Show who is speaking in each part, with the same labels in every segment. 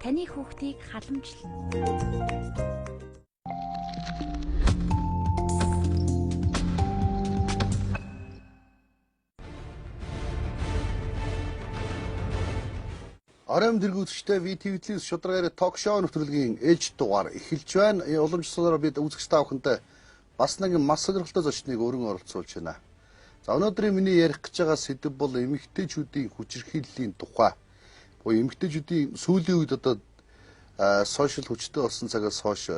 Speaker 1: таны хүүхдийг халамжлана.
Speaker 2: Оройн дэргүүцчтэй VTV-ийн шударгаар ток шоу нэвтрүүлгийн ээлж дугаар эхэлж байна. Уламжлалаар бид үзэгч та бүхэндээ бас нэг мас сонирхолтой зочныг өргөн оролцуулж байна. За өнөөдрийн миний ярих гэж байгаа сэдэв бол эмэгтэйчүүдийн хүчирхийллийн тухай. Буюу эмэгтэйчүүдийн сүүлийн үед одоо сошиал хүчтэй болсон цагаас хойш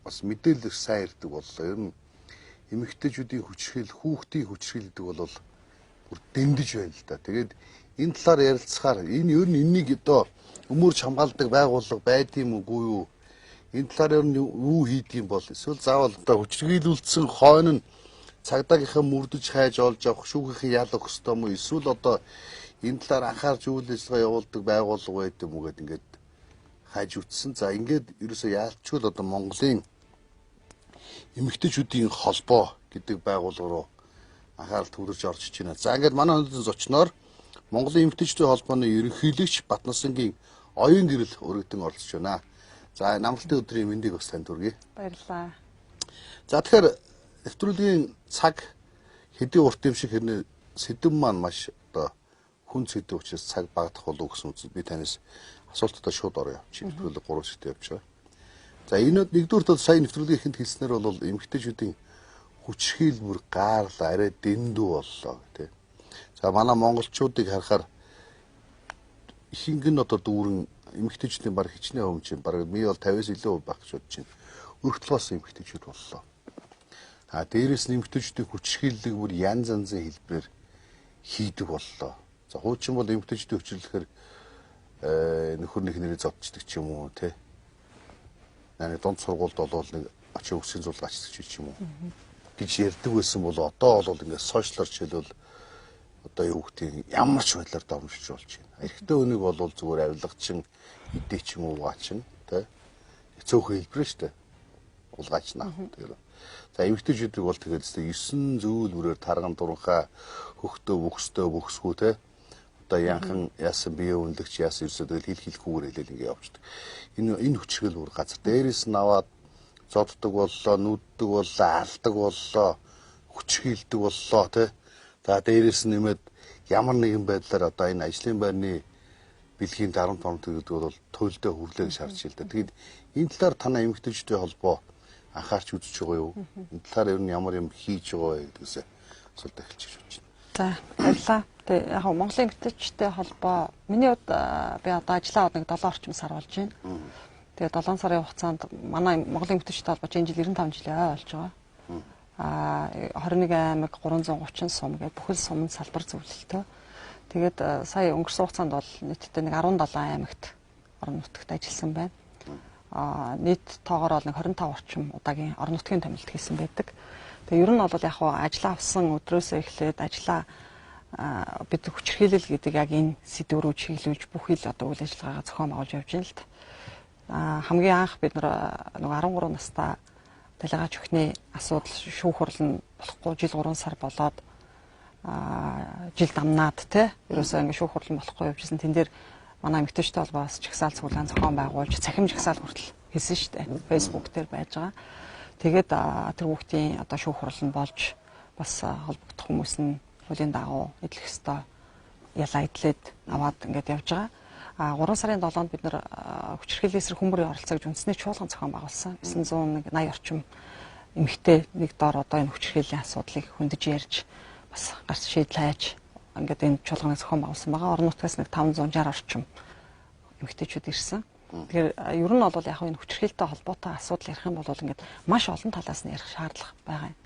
Speaker 2: бас мэдээлэл сайн ирдэг боллоо. Ер нь эмэгтэйчүүдийн хүчирхийл, хүүхдийн хүчирхийл гэдэг бол бүр дэмдэж байна л да. Тэгээд энэ талаар ярилцахаар энэ ер нь энэнийг одоо өмөрч хамгаалдаг байгууллага байдığım үгүй юу? Энэ талаар ер нь юу хийдгийм бол эсвэл заавал одоо хүчирхийлүүлсэн хойно нь цагдаагийнхаа мөрдөж хайж олж авах шүүхийн ял өгөх ёстой юм уу? Эсвэл одоо энэ талаар анхаарч үйл ажиллагаа явуулдаг байгууллага байдаг юм уу гэдэг ингээд хайж үтсэн. За ингээд ерөөсөө яалчгүй л одоо Монголын эмэгтэйчүүдийн холбоо гэдэг байгууллага руу анхаарал төвлөрж орж иж байна. За ингээд манай өнөөдрийн зочноор Монголын эмэгтэйчүүдийн холбооны ерөнхийлөгч Батнасангийн оюун гэрэл өргөдөн оролцож байна. За намралтын өдрийн мэндийг бас танд хүргэе.
Speaker 3: Баярлалаа.
Speaker 2: За тэгэхээр нэвтрүүлгийн цаг хэдийн урт юм шиг хэрнээ сэдэв маань маш одоо хүн сэдэв учраас цаг багадах болов гэсэн үгс би танаас асуултуудаа шууд орё явчих. Нэвтрүүлэг 3 сэдэв явж байгаа. За энэ нэгдүгürt бол сая нэвтрүүлгийн ихэнд хэлснээр бол эмэгтэйчүүдийн хүчирхийл бүр гаарла арай дэндүү боллоо гэх. За манай монголчуудыг харахаар ихэнх нь одоо дүүрэн эмэгтэйчүүдийн баг хичнээн хөвч юм. Бараг ми бол 50-аас илүү байх гэж бодож байна. Өргөдөл бас эмэгтэйчүүд боллоо. Дээрээс нь эмэгтэйчүүдийн хүчирхийллийг бүр янз янзын хэлбэрээр хийдэг боллоо. За хуучин бол эмэгтэйчүүдийн хүчирлэхээр нөхөр нөхнөрөө зодчдаг ч юм уу те. Нэг дунд сургуульд болвол нэг очиж өсгөн зулгаач ч юм уу гэж ярьдаг байсан бол одоо бол ингээд сошиалар жишээлбэл одоо юу гэдгийг ямар ч байдлаар дормжиж болж байна. Эрэгтэй хүнийг бол зүгээр авилгачин идэх ч юм уу уугаачин тий. Цөөхөн хэлбэр шүү дээ. Уулгаачнаа. Тэгэхээр за эмэгтэйчүүдийг бол тэгээд 9 зүйл бүрээр тарган дуранхаа хөхтөө бөхстөө бөхсгүү тий. Одоо янхан яасан бие үнэлэгч яасан ерөөсөө тэгэл хэлэхгүйгээр хэлэл ингэ явчихдаг. Энэ хүчрэл бүр газар дээрээс нь аваад зоддог боллоо, нүддэг боллоо, алдаг боллоо, хүчрхийлдэг боллоо тий. За дээрээс нь нэмээд ямар нэгэн байдлаар одоо энэ ажлын байрны бэлгийн дарамт фонд гэдэг бол туйлдаа хүрлээг шаардж байна. Тэгэд энэ талаар танай эмэгтэйчүүдийн холбоо анхаарч үзэж байгаа юу? Энэ талаар ер нь ямар юм хийж байгаа вэ гэдгээс асуулт эхэлж гэж байна.
Speaker 3: За баярлалаа. Тэгээ яг Монголын эмэгтэйчүүдийн холбоо миний хувьд би одоо ажиллаа нэг 7 орчим сар болж байна. Тэгээ 7 сарын хугацаанд манай Монголын эмэгтэйчүүдийн холбоо энэ жил 95 жилийн болж байгаа. 21 аймаг 330 сум гэх бүхэл сумын салбар зөвлөлтөө. Тэгээд сая өнгөрсөн хугацаанд бол нийтдээ нэг 17 аймагт орон нутагт ажилласан байна. Нийт тоогоор бол нэг 25 орчим удаагийн орон нутгийн томилт хийсэн байдаг. Тэгээ ер нь бол яг ажиллаа авсан өдрөөсөө эхлээд ажиллаа бид хүчирхийлэл гэдэг яг энэ сэдв рүү чиглүүлж бүх ил одоо үйл ажиллагаагаа зохион байгуулж явж байна л да. Хамгийн анх бид нэг 13 настай талигач өхний асуудал шүүх хурал нь болохгүй жил 3 сар болоод жил дамнаад те ерөөсөө ингэ шүүх хурал нь болохгүй явжсэн. Тэн дээр манай эмэгтэйчтэй холбоос чагсаал цуглаан зохион байгуулж цахим жагсаал хүртэл хийсэн шүү дээ. Facebook дээр байж байгаа. Тэгээд тэр хүүхдийн одоо шүүх хурал нь болж бас холбогдох хүмүүс нь хуулийн дагуу эдлэх ёстой ялаа эдлээд аваад ингээд явж байгаа. 3 сарын 7-нд бид нэр хүчирхийллийн эсрэг хүмүүрийн оролцоогч үндэсний чуулган зохион байгуулсан. 980 орчим эмэгтэй нэг доор одоо энэ хүчирхийллийн асуудлыг хөндөж ярьж бас гарц шийдэл хайж ингээд энэ чуулганыг зохион байгуулсан байгаа. Орон нутгаас нэг 560 орчим эмэгтэйчүүд ирсэн. Тэгэхээр ер нь бол яг энэ хүчирхийлэлтэй холбоотой асуудал ярих юм бол ингээд маш олон талаас нь ярих шаардлага байгаа юм.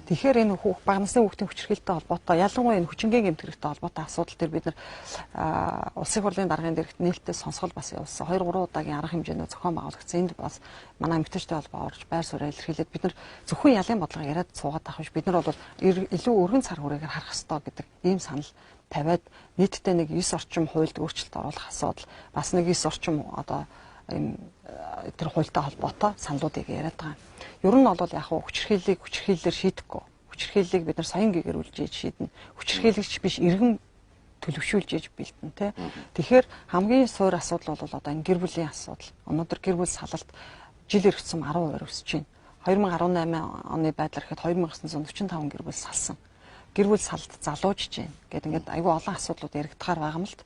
Speaker 3: Тэгэхээр энэ бага насны хүүхдийн хүчирхийлэлтэй холбоотой ялангуяа энэ хүчингийн гэмтгэрэгтэй холбоотой асуудал төр бид нар улсын хурлын даргын дэргэд нээлттэй сонсгол бас явуулсан. 2-3 удаагийн арга хэмжээнүүд зохион байгуулагдсан. Энд бас манай эмэгтэйчтэй холбоо орж байр суурь илэрхийлээд бид нар зөвхөн ялын бодлого яриад суугаад авах биш. Бид нар бол илүү өргөн цар хүрээгээр харах ёстой гэдэг ийм санал тавиад нийтдээ нэг 9 орчим хуульд өөрчлөлт оруулах асуудал бас нэг 9 орчим одоо энэ тэр хуультай холбоотой саналуудыг яриад байгаа. Ер нь бол яг хүчирхийллээр шийдэхгүй. Хүчирхийллийг бид нар соён гээгэр үлжиж шийднэ. Хүчирхийлэгч биш иргэн төлөвшүүлж иж бэлтэн тий. Тэгэхээр хамгийн суур асуудал бол одоо энэ гэр бүлийн асуудал. Өнөөдөр гэр бүл салалт жил иргэсэн 10% өсөж байна. 2018 оны байдлаар ихэд 2945 гэр бүл салсан. Гэр бүл салалт залуужж байна. Гэт ингээд айгүй олон асуудлууд яригдахаар байгаа юм л.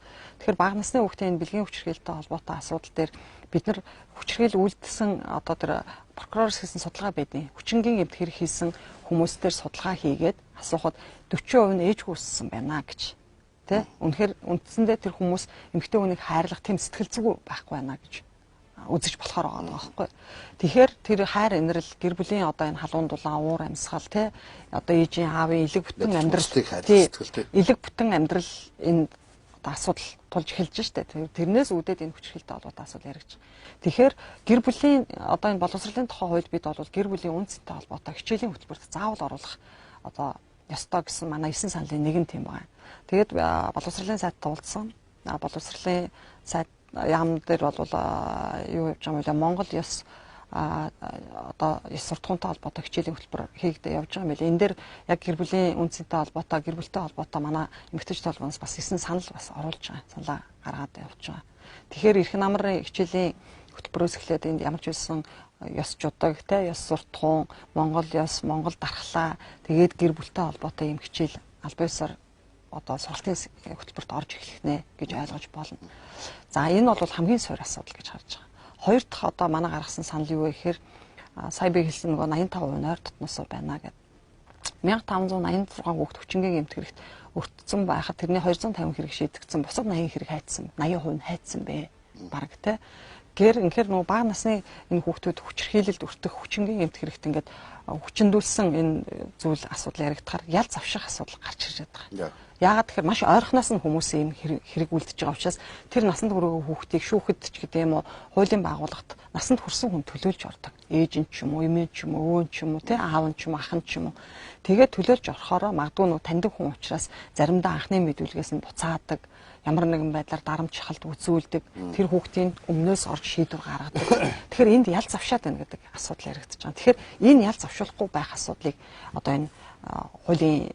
Speaker 3: Тэгэхээр бага насны хүүхдийн бэлгийн хүчирхийлэлтэй холбоотой асуудал дээр бид нар хүчирхийлэл үйлдэлсэн одоо тэр прокурорс хийсэн судалгаа байдیں۔ Хүчингийн эмт хэрэг хийсэн хүмүүстээр судалгаа хийгээд асуухад 40% нь ээжгүй өссөн байна гэж. Тэ? Үнэхээр үндсэндээ тэр хүмүүс эмэгтэй хүнийг хайрлах тэм сэтгэл зүйгүй байхгүй байна гэж үзэж болохоор байгаа байхгүй. Тэгэхээр тэр хайр инрэл гэр бүлийн одоо энэ халуун дулаан уур амьсгал тий одоо ээжийн аавын элэг бүтэн амьдрал элэг бүтэн амьдрал энэ одоо асуудал тулж эхэлж штэ. Тэрнээс үүдээд энэ хүчрхийлэлтэй холбоотой асуудал яригч. Тэгэхээр гэр бүлийн одоо энэ боловсролын тухай хууль бид бол гэр бүлийн үнцэнтэй холбоотой хичээлийн хөтөлбөрт заавал оруулах одоо ёстой гэсэн манай 9 саналын нэг нь тийм байна. Тэгээд боловсролын сайтад уулзсан. Боловсролын сайт яам дээр бол юу явж байгаа юм бэ? Монгол ёс одоо ёс суртахуунтай холбоотой хичээлийн хөтөлбөр хийгдэж явж байгаа юм байна. Энэ дээр яг гэр бүлийн үнцэнтэй холбоотой, гэр бүлтэй холбоотой манай эмэгтэйчүүд холбооноос бас 9 санал бас оруулж байгаа. Саналаа гаргаад явж байгаа. Тэгэхээр эрх намрын хичээлийн хөтөлбөрөөс эхлээд энд ямар ч байсан ёс жудаг, тэ ёс суртахуун, Монгол ёс, Монгол дархлаа, тэгээд гэр бүлтэй холбоотой юм хичээл аль биесээр одоо сургалтын хөтөлбөрт орж эхлэх нэ гэж ойлгож болно. За энэ бол хамгийн суур асуудал гэж харж байгаа. Хоёр дахь одоо манай гаргасан санал юу вэ гэхээр сая би хэлсэн нөгөө 85% нойр дотносоо байна гэдэг. 1586 хүүхд хүчингийн эмт хэрэгт өртсөн байхад тэрний 250 хэрэг шийдэгдсэн. Бусад 80 хэрэг хайцсан. 80% нь хайцсан бэ. Бараг тэ. Гэр инхээр нөгөө бага насны энэ хүүхдүүд хүчирхийлэлд өртөх хүчингийн эмт хэрэгт ингээд хүчиндүүлсэн энэ зүйл асуудал яригдахаар ял завших асуудал гарч ирж байгаа. Яагаад тэгэхээр маш ойрхоноос нь хүмүүс ийм хэрэг үлдэж байгаа учраас тэр насанд хүрээгүй хүүхдийг шүүхэд ч гэдэг юм уу хуулийн байгууллагт насанд хүрсэн хүн төлөөлж ордог. Ээж нь ч юм уу, эмээ ч юм уу, өвөө нь ч юм уу, тэ аав нь ч юм уу, ах нь ч юм уу. Тэгээд төлөөлж орохороо магадгүй нөө таньдаг хүн учраас заримдаа анхны мэдүүлгээс нь буцаадаг. Ямар нэгэн байдлаар дарамт шахалт үзүүлдэг. Тэр хүүхдийн өмнөөс орж шийдвэр гаргадаг. Тэгэхээр энд ял завшаад байна гэдэг асуудал яригдчихэж байгаа. Тэгэхээр энэ ял завшуулахгүй байх асуудлыг одоо энэ хуулийн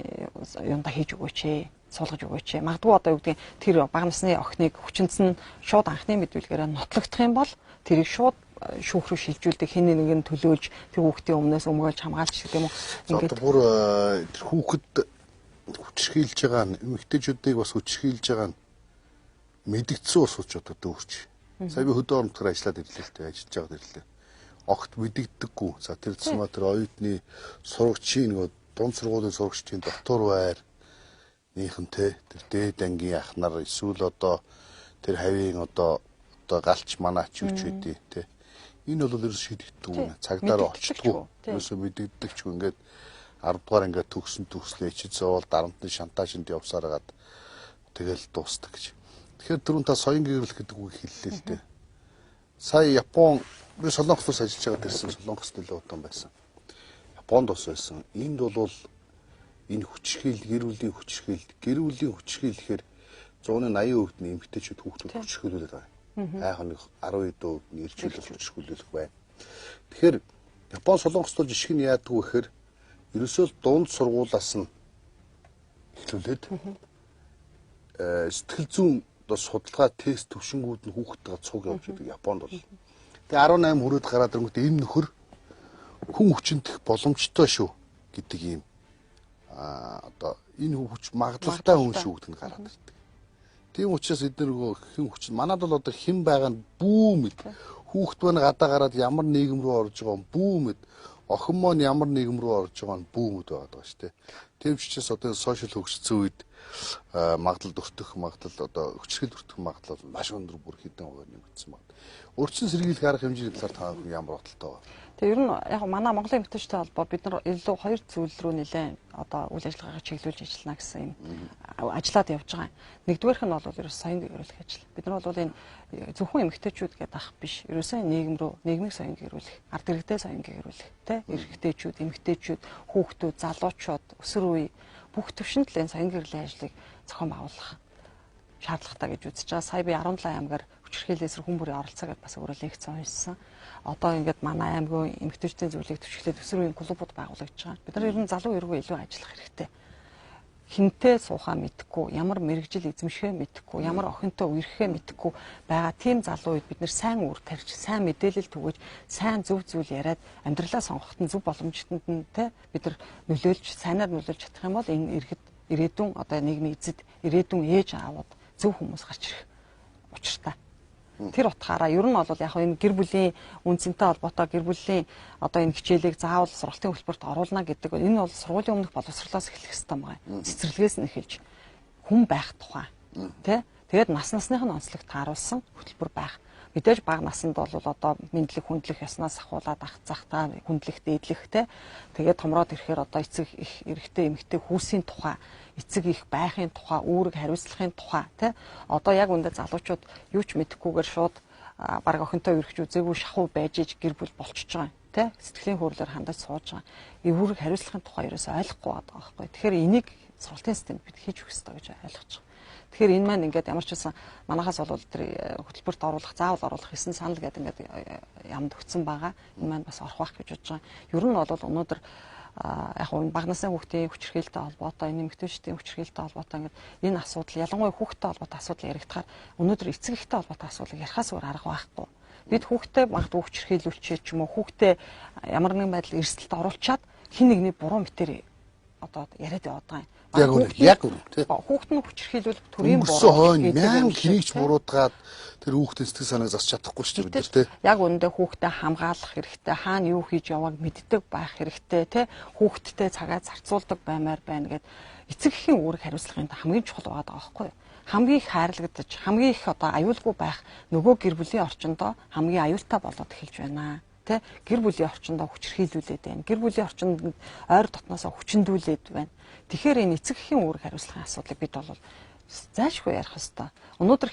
Speaker 3: юунда хийж өгөөч ээ, суулгаж өгөөч ээ. Магадгүй одоо юу гэдгийг тэр бага насны охиныг хүчинсэн нь шууд анхны мэдүүлгээрээ нотлогдох юм бол тэрийг шууд шүүх рүү шилжүүлдэг хэн нэг нь төлөөлж тэр хүүхдийн өмнөөс өмгөөлж хамгаалж гэдэг юм уу.
Speaker 2: Ингээд бүр тэр хүүхэд хүчрхийлж байгаа нь эмэгтэйчүүдийг бас хүчрхийлж байгаа нь мэдгдсэн ус учраас одоо дүүрч. Сая би хөдөө орон нутгаар ажиллаад ирлээ л дээ, ажиллаж байгаад ирлээ. Огт мэддэгдэггүй. За тэр зэсмэ тэр оюутны сурагчийн нөгөө дунд сургуулийн сурагчдын доктор байр нийнхэнтэй тэр дээд ангийн ах нар эсвэл одоо тэр хавийн одоо галч манаач юу ч үдий те. Энэ бол ерөөс шийдэгддэг юм. Цагдаараа олчдгүй. Ерөөсөө мэддэгдэгчгүй ингээд 10 дугаар ингээд төгслөө ичид зовол дарамтны шантажинд явсаар хагаад тэгэл дуустдаг гэж. Тэгэхээр түрүүн та соён гэрэл гэдэг үг хэллээ л дээ. Сая Япон би Солонгост ажиллаж байгаад ирсэн. Солонгост нэлээд удаан байсан. Японд бас байсан. Энд бол энэ хүчрхийлэл, гэр бүлийн хүчрхийлэл гэхээр 80% нь эмэгтэйчүүд хүүхдүүд хүчрхийлүүлээд байгаа. Айх нэг 12% нь ирчүүлэл хүчрхийлүүлэх байна. Тэгэхээр Япон Солонгост бол жишг нь яадаг вэ гэхээр ерөөсөө дунд сургуулаас нь эхлүүлээд сэтгэл зүйн одоо судалгаа тест төвшингүүд нь хүүхдтэйгээ цуг явж байдаг Японд бол. Тэгээ 18 хүрээд гараад ирэнгүүт энэ нөхөр хүн хүчинтэх боломжтой шүү гэдэг ийм одоо энэ хүч магадлалтай хүн шүү гэдэг нь гараад ирдэг. Тийм учраас эдгээр нөгөө хэн хүч манад бол одоо хэн байгаа нь бүү мэд хүүхд байна гадаа гараад ямар нийгэм рүү орж байгаа юм бүү мэд охин мон ямар нийгэм рүү орж байгаа нь бүү мэд байгаа шүү дээ. Тийм ч учраас одоо сошиал хөгжсөн үед магадлал өртөх магадлал одоо хүчрхийлэл өртөх магадлал маш өндөр бүр хэдэн хувиар нэмэгдсэн байна. Өрчин сэргийлэх арга хэмжээний талаар та бүхэн ямар бодолтой байна?
Speaker 3: Тэгээ ер нь яг манай Монголын эмэгтэйчүүдтэй холбоо бид нар илүү хоёр зүйл рүү нэлээд одоо үйл ажиллагаагаа чиглүүлж ажиллана гэсэн юм ажиллаад явж байгаа. Нэгдүгээрх нь бол ерөөс соён гэрүүлэх ажил. Бид нар бол энэ зөвхөн эмэгтэйчүүд гэдэг ах биш. Ерөөсөө нийгэм рүү нийгмийг соён гэрүүлэх, ард иргэдээ соён гэрүүлэх, тэ эрэгтэйчүүд, эмэгтэйчүүд, хүүхдүүд, залуучууд, өсвөр үе бүх төвшөнд л энэ соён гэрлийн ажлыг зохион байгуулах шаардлагатай гэж үзэж байгаа. Сая би 17 аймгаар хүчирхийлэлээс хүн бүрийн оролцоо гэдээ бас өөрөө лекц уншсан. Одоо ингээд манай аймгийн эмэгтэйчүүдийн зөвлөлийг төвшөлтөд өсвөр үеийн клубуд байгуулагдж байгаа. Бид нар ер нь залуу эргүү илүү ажиллах хэрэгтэй. хинтээ суухаа мэдэхгүй, ямар мэрэгжил эзэмшихээ мэдэхгүй, ямар охинтой үерхээ мэдэхгүй байгаа тийм залуу үед бид нэр сайн үр тарьж, сайн мэдээлэл түгэж, сайн зөв зүйл яриад амьдралаа сонгоход нь зөв боломжтонд нь те бид нар нөлөөлж, сайнаар нөлөөлж чадах юм бол энэ ирээдүйн одоо нийгмийн эзэд, ирээдүйн ээж аавууд зөв хүмүүс гарч ирэх учиртай. Тэр утгаараа ер нь бол яг энэ гэр бүлийн үнцэнтэй холбоотой гэр бүлийн одоо энэ хичээлийг заавал сургалтын хөтөлбөрт оруулна гэдэг энэ бол сургуулийн өмнөх боловсролоос эхлэх хэрэгтэй байгаа. Цэцэрлэгээс нь эхэлж хүн байх тухай тий. Тэгээд насных нь онцлог тааруулсан хөтөлбөр байх. Мэдээж бага наснд бол одоо мэдлэг хүндлэх яснаас ахуулаад ах захтаа хүндлэх дээдлэх тий. Тэгээд томроод ирэхээр одоо эцэг их эрэгтэй эмэгтэй хүүсийн тухай эцэг их байхын тухай, үүрэг хариуцлагын тухай тий. Одоо яг үндэ залуучууд юу ч мэдэхгүйгээр шууд баг охинтой үргэж үзээгүй шахуу байж иж гэр бүл болчихж байгаа юм тий. Сэтгэлийн хөдлөлөөр хандаж сууж байгаа. Үүрэг хариуцлагын тухай ерөөсөй ойлгохгүй байгаа байхгүй. Тэгэхээр энийг сургалтын системд бид хийж өгөх хэрэгтэй гэж ойлгож байгаа. Тэгэхээр энэ маань ингээд ямар ч байсан манахаас бол тэр хөтөлбөрт оруулах, заавал оруулах гэсэн санал гэдэг ингээд ямд өгсөн байгаа. Энэ маань бас орох байх гэж бодож байгаа. Ер нь бол өнөөдөр яг нь бага насны хүүхдийн хүчирхээлтэй холбоотой, нэмэгдүүлжтийн хүчирхээлтэй холбоотой ингээд энэ асуудал ялангуяа хүүхдтэй холбоотой асуудал яригдахаар өнөөдөр эцэг эхтэй холбоотой асуудал ярихаас өөр арга байхгүй. Бид хүүхдтэй магадгүй хүчирхээлүүлчээ ч юм уу хүүхдтэй ямар нэгэн байдлаар эрсдэлд оруулчаад хин нэгний буруу мэтэр одоо яриад яваад байгаа юм.
Speaker 2: Яг үнэ тий.
Speaker 3: Хүүхэд нь хүчирхийлвэл төрийн
Speaker 2: буруу мянган хинийгч буруудгаад тэр хүүхдийн сэтгэл санааг засч чадахгүй шүү дээ бид нар тий.
Speaker 3: Яг үүндээ хүүхдэд хамгаалах хэрэгтэй, хаана юу хийж явааг мэддэг байх хэрэгтэй тий. Хүүхдтэй цагаа зарцуулдаг баймаар байна гэд эцэг эхийн үүрэг хариуцлагын хамгийн чухал байгаа байхгүй юу? Хамгийн их хайрлагдаж, хамгийн их одоо аюулгүй байх нөгөө гэр бүлийн орчиндөө хамгийн аюултай болоод эхэлж байна. Тэ гэр бүлийн орчиндөө хүчирхийлүүлээд байна. Гэр бүлийн орчинд ойр дотноосоо хүчндүүлээд байна. Тэгэхээр энэ эцэг эхийн үүрэг хариуцлагын асуудлыг бид бол зайлшгүй ярих хэрэгтэй. Өнөөдөр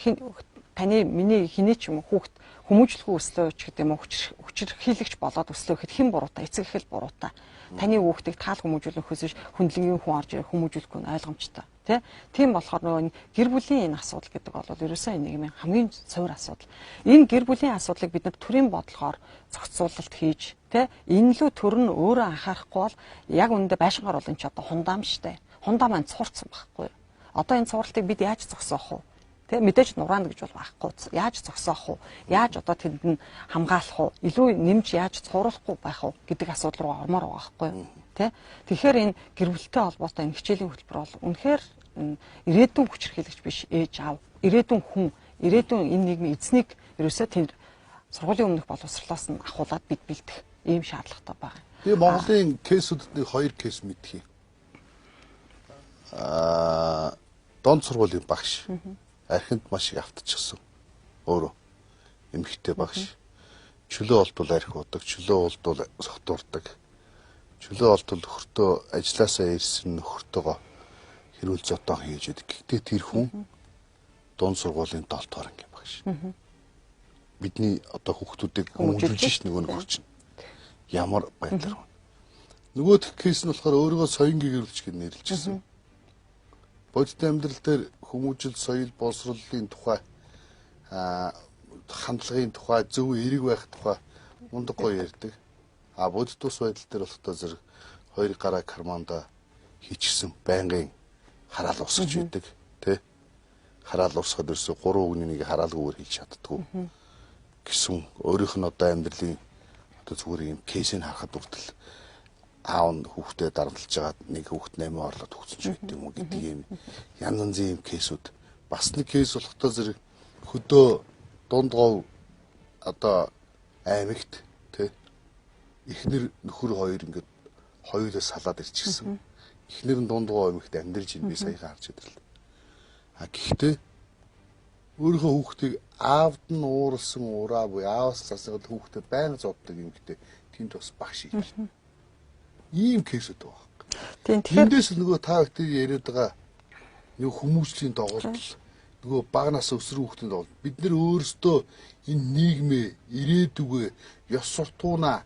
Speaker 3: таны миний хэний ч юм хүүхд хүмүүжлэгүй өслөө ч гэдэг юм уу хүчирхийлэгч болоод өслөө гэхэд хэн буруутай? Эцэг эх л буруутай. Таны хүүхдийг таал хүмүүжүүлэхөөс биш хүндлэнгийн хүн орж ирэх хүмүүжүүлэхгүй нь ойлгомжтой. Тийм болохоор нөгөө гэр бүлийн энэ асуудал гэдэг бол ерөөсөө энэ нийгмийн хамгийн цовир асуудал. Энэ гэр бүлийн асуудлыг бид нар төрийн бодлогоор зохицуулалт хийж энэ лөө төр нь өөрөө анхаарахгүй бол яг үүндээ байшин гаруулын ч одоо хундаам штэ. Хундаа маань цуурцсан байхгүй. Одоо энэ цууралтыг бид яаж зогсоох вэ? Мэдээж нураана гэж бол байхгүй. Яаж зогсоох вэ? Яаж одоо тэнд нь хамгаалах вэ? Илүү нэмж яаж цууруулахгүй байх вэ гэдэг асуудал руу ормоор байгаа байхгүй. Тэгэхээр энэ гэр бүлтэй холбоотой энэ хичээлийн хөтөлбөр бол үнэхээр ирээдүйн хүчирхийлэгч биш ээж аав, ирээдүйн хүн, ирээдүйн энэ нийгмийн эзнийг ерөөсөө тэр сургуулийн өмнөх боловсролоос нь ахуулаад бид бэлдэх ийм шаардлагатай байна.
Speaker 2: Би Монголын кейсүүдэд нэг хоёр кейс мэдхий. Донд сургуулийн багш архинд маш их автчихсан. Өөрөө эмэгтэй багш. Чөлөө олдвол архи удаг, чөлөө олдвол согтуурдаг. Чөлөө олдвол нөхөртөө ажилласаа ирсэн нөхөртөөгөө хэрүүл зотоо хийж идэг. Гэхдээ тэр хүн дунд сургуулийн 7 дугаар ангийн багш. Бидний одоо хүүхдүүдийг хүмүүжүүлж ш нөгөө нэг орчин. Ямар байдлаар вэ? Нөгөө кейс нь болохоор өөрийгөө соён гэрүүлж гэж нэрлэжсэн. Бодит амьдрал дээр хүмүүжил, соёл, боловсролын тухай хандлагын тухай, зөв эерэг байх тухай мундаг гоё ярьдаг. Бодит ус байдал дээр болохдоо зэрэг хоёр гараа карманда хийчихсэн байнгын хараал усгаж байдаг тий. Хараал усгаад ерөөсө 3 үгний нэг хараалгүйгээр хийж чаддгүй гэсэн өөрийнх нь одоо амьдралын одоо зүгээр юм кейсийг харахад үртэл аав нь хүүхдээ дарамтлаж байгаа нэг хүүхд 8 орлоод өгсөн ч гэдэг юм уу гэдэг юм янз янзын юм кейсүүд бас нэг кейс болохдоо зэрэг хөдөө дунд гов одоо аймагт тий эхнэр нөхөр хоёр ингээд хоёулаа салаад ирчихсэн. Эхнэр нь дундгой аймагт амьдарч ин би саяхан харж идэрлээ. Гэхдээ өөрийнхөө хүүхдийг аавд нь ууралсан ураа буй аавс засаад хүүхдэд байнга зоддаг юм гэдэг тэнд бас багш юм. Ийм кейсүүд байгаа.
Speaker 3: Тийм тэгэхээр
Speaker 2: эндээс нөгөө та бүхэн яриад байгаа нөгөө хүмүүжлийн доголдол нөгөө бага нас өсрөн хүүхдийн доголдол бид нэр өөрсдөө энэ нийгмээ ирээдүгөө ёс суртахуунаа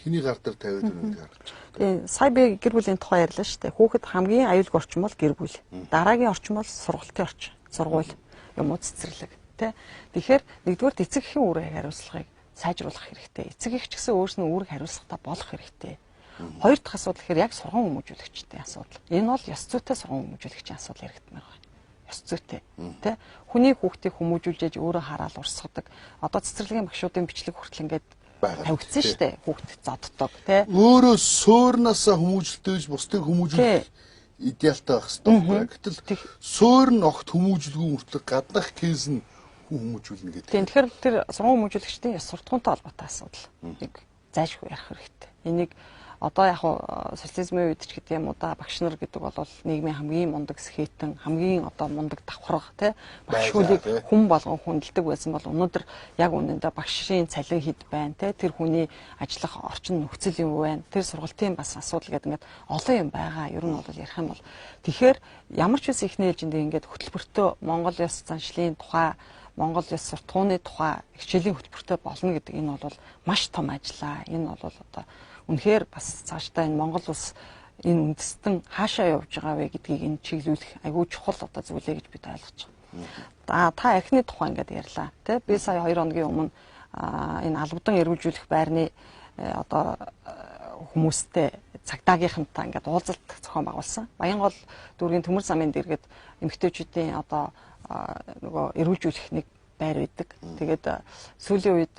Speaker 2: хиний гар дээр тавиад байна гэдэг харагдаж байна.
Speaker 3: Тийм сая би гэр бүлийн тухай ярьлаа шүү дээ. Хүүхэд хамгийн аюулгүй орчин бол гэр бүл. Дараагийн орчин бол сургалтын орчин. Сургууль юм уу цэцэрлэг тий. Тэгэхээр нэгдүгээр эцэг эхийн үүрэг хариуцлагыг сайжруулах хэрэгтэй. Эцэг эх ч гэсэн өөрснөө үүрэг хариуцлагатай болох хэрэгтэй. Хоёр дахь асуудал гэхээр яг сургууль хүмүүжүүлэгчтэй асуудал. Энэ бол ёс зүйтэй сургууль хүмүүжүүлэгчийн асуудал яригдмаар байна. Ёс зүйтэй. Тэ? Хүний хүүхдийг хүмүүжүүлж өөрөө хараад урсгадаг. Одоо цэцэрлэгийн багшуудын бичлэг хүртэл ингээд тавигдсан шүү дээ. Хүүхдэд зоддог, тэ?
Speaker 2: Өөрөө суурнаасаа хүмүүжлдэж бусдыг хүмүүжүүлэх идеалтай байх хэрэгтэй. Гэтэл суурь нь огт хүмүүжлгүй мөртлөг гаднах кейс нь хүмүүжүүлнэ гэдэг.
Speaker 3: Тийм. Тэгэхээр тэр сургууль хүмүүжүүлэгчдийн ёс суртахуунтай холбоотой асуудал. Нэг зайлшгүй ярих хэрэгтэй. Энийг одоо яг социализмын үед ч гэдэг юм уу да багш нар гэдэг бол нийгмийн хамгийн мундаг сэхэтэн, хамгийн одоо мундаг давхарга тий багш хүлийг хүн болгон хүндэлдэг байсан бол өнөөдөр яг үнэндээ багшийн цалин хэд байна тий тэр хүний ажиллах орчин нөхцөл юм байна. Тэр сургалтын бас асуудал гэдэг ингээд олон юм байгаа. Ер нь бол ярих юм бол тэгэхээр ямар ч үс ихний ээлжинд ингээд хөтөлбөртөө Монгол ёс заншлын тухай Монгол ёс суртахууны тухай хичээлийн хөтөлбөртэй болно гэдэг энэ бол маш том ажиллаа. Энэ бол одоо үнэхээр бас цаашдаа энэ Монгол улс энэ үндэстэн хаашаа явж байгаа вэ гэдгийг энэ чиглүүлэх айгүй чухал одоо зүйлээ гэж бид ойлгож байгаа. Та архины тухай ингээд ярьлаа. Тэ би сая 2 хоногийн өмнө энэ албадан эргүүлжүүлэх байрны одоо хүмүүстэй цагдаагийнхантай ингээд уулзалт зохион байгуулсан. Баянгол дүүргийн төмөр замын дэргэд эмэгтэйчүүдийн одоо нөгөө эргүүлжүүлэх нэг байр байдаг. Тэгээд сүүлийн үед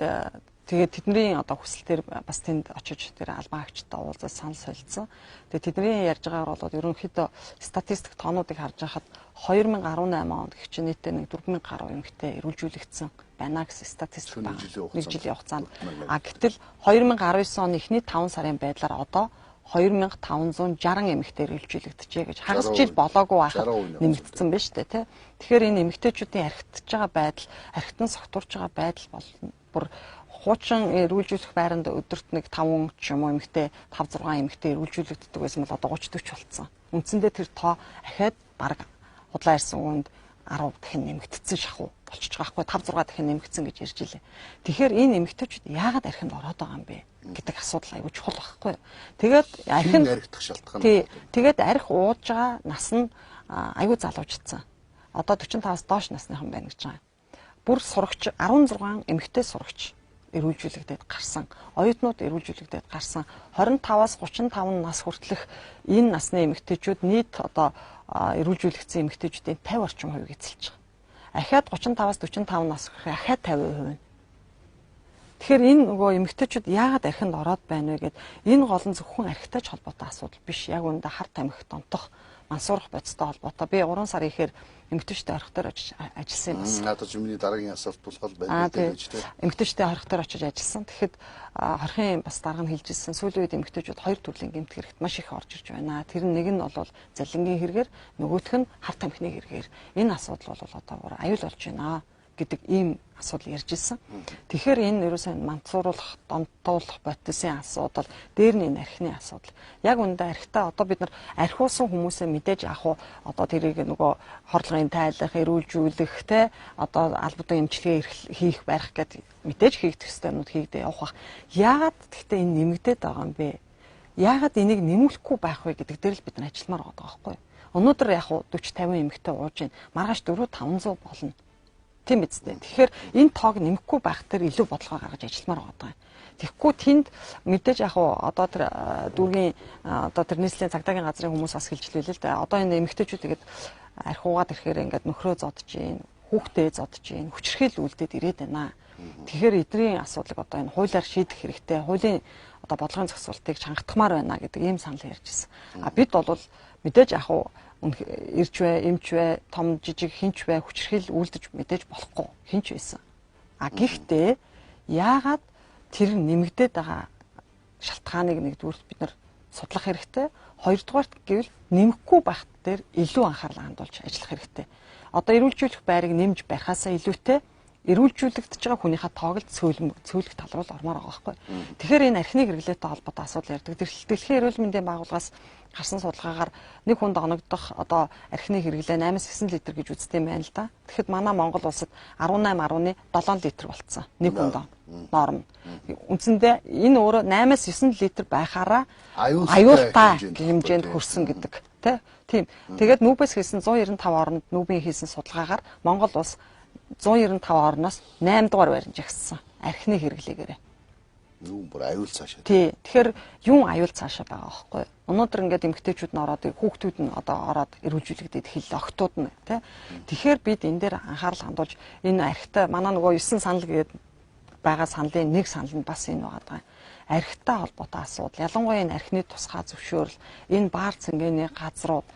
Speaker 3: тэгээд тэдний одоо хүсэлтээр бас тэнд очиж тэр албан хаагчтай уулзаж санал солилцсон. Тэгээд тэдний ярьж байгаагаар бол ерөнхийдөө статистик тоонуудыг харж байхад 2018 онд гэх чинь нийтдээ нэг 4000 гаруй эмэгтэй эргүүлжүүлэгдсэн байна гэсэн статистик байна. Нэг жилийн хугацаанд. Гэтэл 2019 оны эхний 5 сарын байдлаар одоо 2560 эмэгтэй эргүүлжүүлэгдэжээ гэж хагас жил болоогүй байхад нэмэгдсэн байна шүү дээ тий. Тэгэхээр энэ эмэгтэйчүүдийн архитж байгаа байдал, архитан согтурж байгаа байдал бол бүр хуучин эргүүлжүүлэх байранд өдөрт нэг 5 ч юм уу эмэгтэй 5 6 эмэгтэй эргүүлжүүлэгддэг байсан бол одоо 30 40 болцсон. Үндсэндээ тэр тоо ахаад бараг худлаа ирсэн үнд 10 дахин нэмэгдсэн шахуу болчихж байгаа хгүй 5 6 дахин нэмэгдсэн гэж ярьж илээ. Тэгэхээр энэ эмэгтэйчүүд яагаад архинд ороод байгаа юм бэ гэдэг асуудал аягүй чухал байхгүй. Тэгээд архинд
Speaker 2: архитах шалтгаан.
Speaker 3: Тэгээд архи ууж байгаа нас нь аягүй залууждсан. Одоо 45-аас доош насныхан байна гэж байгаа. Бүр сурагч 16 эмэгтэй сурагч эргүүлжүүлэгдээд гарсан. Оюутнууд эргүүлжүүлэгдээд гарсан. 25-аас 35 нас хүртэлх энэ насны эмэгтэйчүүд нийт одоо эргүүлжүүлэгдсэн эмэгтэйчүүдийн 50 орчим хувийг эзэлж байгаа. Ахаад 35-аас 45 нас гэхээр ахаад 50%. Тэгэхээр энэ нөгөө эмэгтэйчүүд яагаад архинд ороод байна вэ гэд энэ гол нь зөвхөн архитай ч холбоотой асуудал биш. Яг үүндээ хар тамхи донтох мансуурах бодистой холбоотой. Би 3 сарын ихээр эмэгтэйчтэй орох дээр очиж ажилласан юм бас.
Speaker 2: Надад ч миний дараагийн асуулт тусгал байна гэж тийм.
Speaker 3: Эмэгтэйчтэй орох дээр очиж ажилласан. Тэгэхэд хорхийн бас дарга нь хэлжсэн. Сүүлийн үед эмэгтэйчүүд 2 төрлийн гэмт хэрэгт маш их орж ирж байна. Тэр нэг нь бол залингийн хэрэгээр, нөгөөх нь хар тамхины хэрэгээр. Энэ асуудал бол одоо аюул болж байна гэдэг ийм асуудал ярьж ирсэн. Тэгэхээр энэ ерөөсөө мансууруулах, донтуулах бодисын асуудал, дээр нь энэ архины асуудал. Яг үндэ архитаа одоо бид нар архиусан хүмүүсээ мэдээж авах уу одоо тэрийг нөгөө хорлогын тайлах, эрүүлжүүлэх те одоо албадан эмчилгээ хийх барих гэдэг мэдээж хийгдэх ёстойнууд хийгдээ явах. Яагаад гэхдээ энэ нэмэгдээд байгаа юм бэ? Яагаад энийг нэмүүлэхгүй байх вэ гэдэг дээр л бид нар ажилламаар байгаа байхгүй юу? Өнөөдөр яг 40 50 эмэгтэй ууж байна. Маргааш 400 500 болно. Тийм биз дээ. Тэгэхээр энэ тоог нэмэхгүй байх дээр илүү бодлого гаргаж ажилламаар байгаа юм. Тэгэхгүй тэнд мэдээж яг одоо тэр дүүргийн одоо тэр нийслэлийн цагдаагийн газрын хүмүүс бас хэлжлээ л дээ. Одоо энэ эмэгтэйчүүд тэгээд архиугаад ирэхээр ингээд нөхрөө зодож гин, хүүхдээ зодож гин, хүчрхийл үлдээд ирээд байна. Тэгэхээр эдний асуудлыг одоо энэ хуулиар шийдэх хэрэгтэй. Хуулийн одоо бодлогын зохицуултыг чангатмаар байна гэдэг ийм санал ярьж ирсэн. Бид бол мэдээж яг ирж бай, эмч бай, том жижиг хинч бай, хүчрхийл үлдэж мэдээж болохгүй хинч байсан. Гэхдээ яагаад тэр нэмэгдээд байгаа шалтгааныг нэгдүгээр бид нар судлах хэрэгтэй. Хоёрдугаарт гэвэл нэмэхгүй байх дээр илүү анхаарал хандуулж ажиллах хэрэгтэй. Одоо эрүүлжүүлэх байрыг нэмж барихаасаа илүүтэй эрүүлжүүлэгдэж байгаа хүнийхээ тоог л цөөлөх тал руу ормоор байгаа байхгүй. Тэгэхээр энэ архины хэрэглээтэй холбоотой асуудал ярьдаг. Дэлхийн эрүүл мэндийн байгууллагаас гарсан судалгаагаар нэг хүнд оногдох одоо архины хэрэглээ 8-9 литр гэж үздэг юм байна л да. Тэгэхэд манай Монгол улсад 18.7 литр болцсон. Нэг хүнд норм. Үндсэндээ энэ өөрөө 8-9 литр байхаараа аюултай хэмжээнд хүрсэн гэдэг тийм. Тэгээд Нүбээс хийсэн 195 орнд Нүбийн хийсэн судалгаагаар Монгол улс 195 орноос 8 дугаар байранд жагссан архины хэрэглээгээрээ.
Speaker 2: Юу бүр аюул цаашаа.
Speaker 3: Тий. Тэгэхээр юм аюул цаашаа байгаа байхгүй. Өнөөдөр ингээд эмэгтэйчүүд нь ороод хүүхдүүд нь одоо ороод эрүүлжүүлэгдээд эхэллээ. Охтууд нь тий. Тэгэхээр бид энэ дээр анхаарал хандуулж энэ архитай манай нөгөө 9 санал гээд байгаа саналын нэг санал нь бас энэ байгаа. Архитай холбоотой асуудал. Ялангуяа энэ архины тусгай зөвшөөрөл, энэ баар цэнгэний газрууд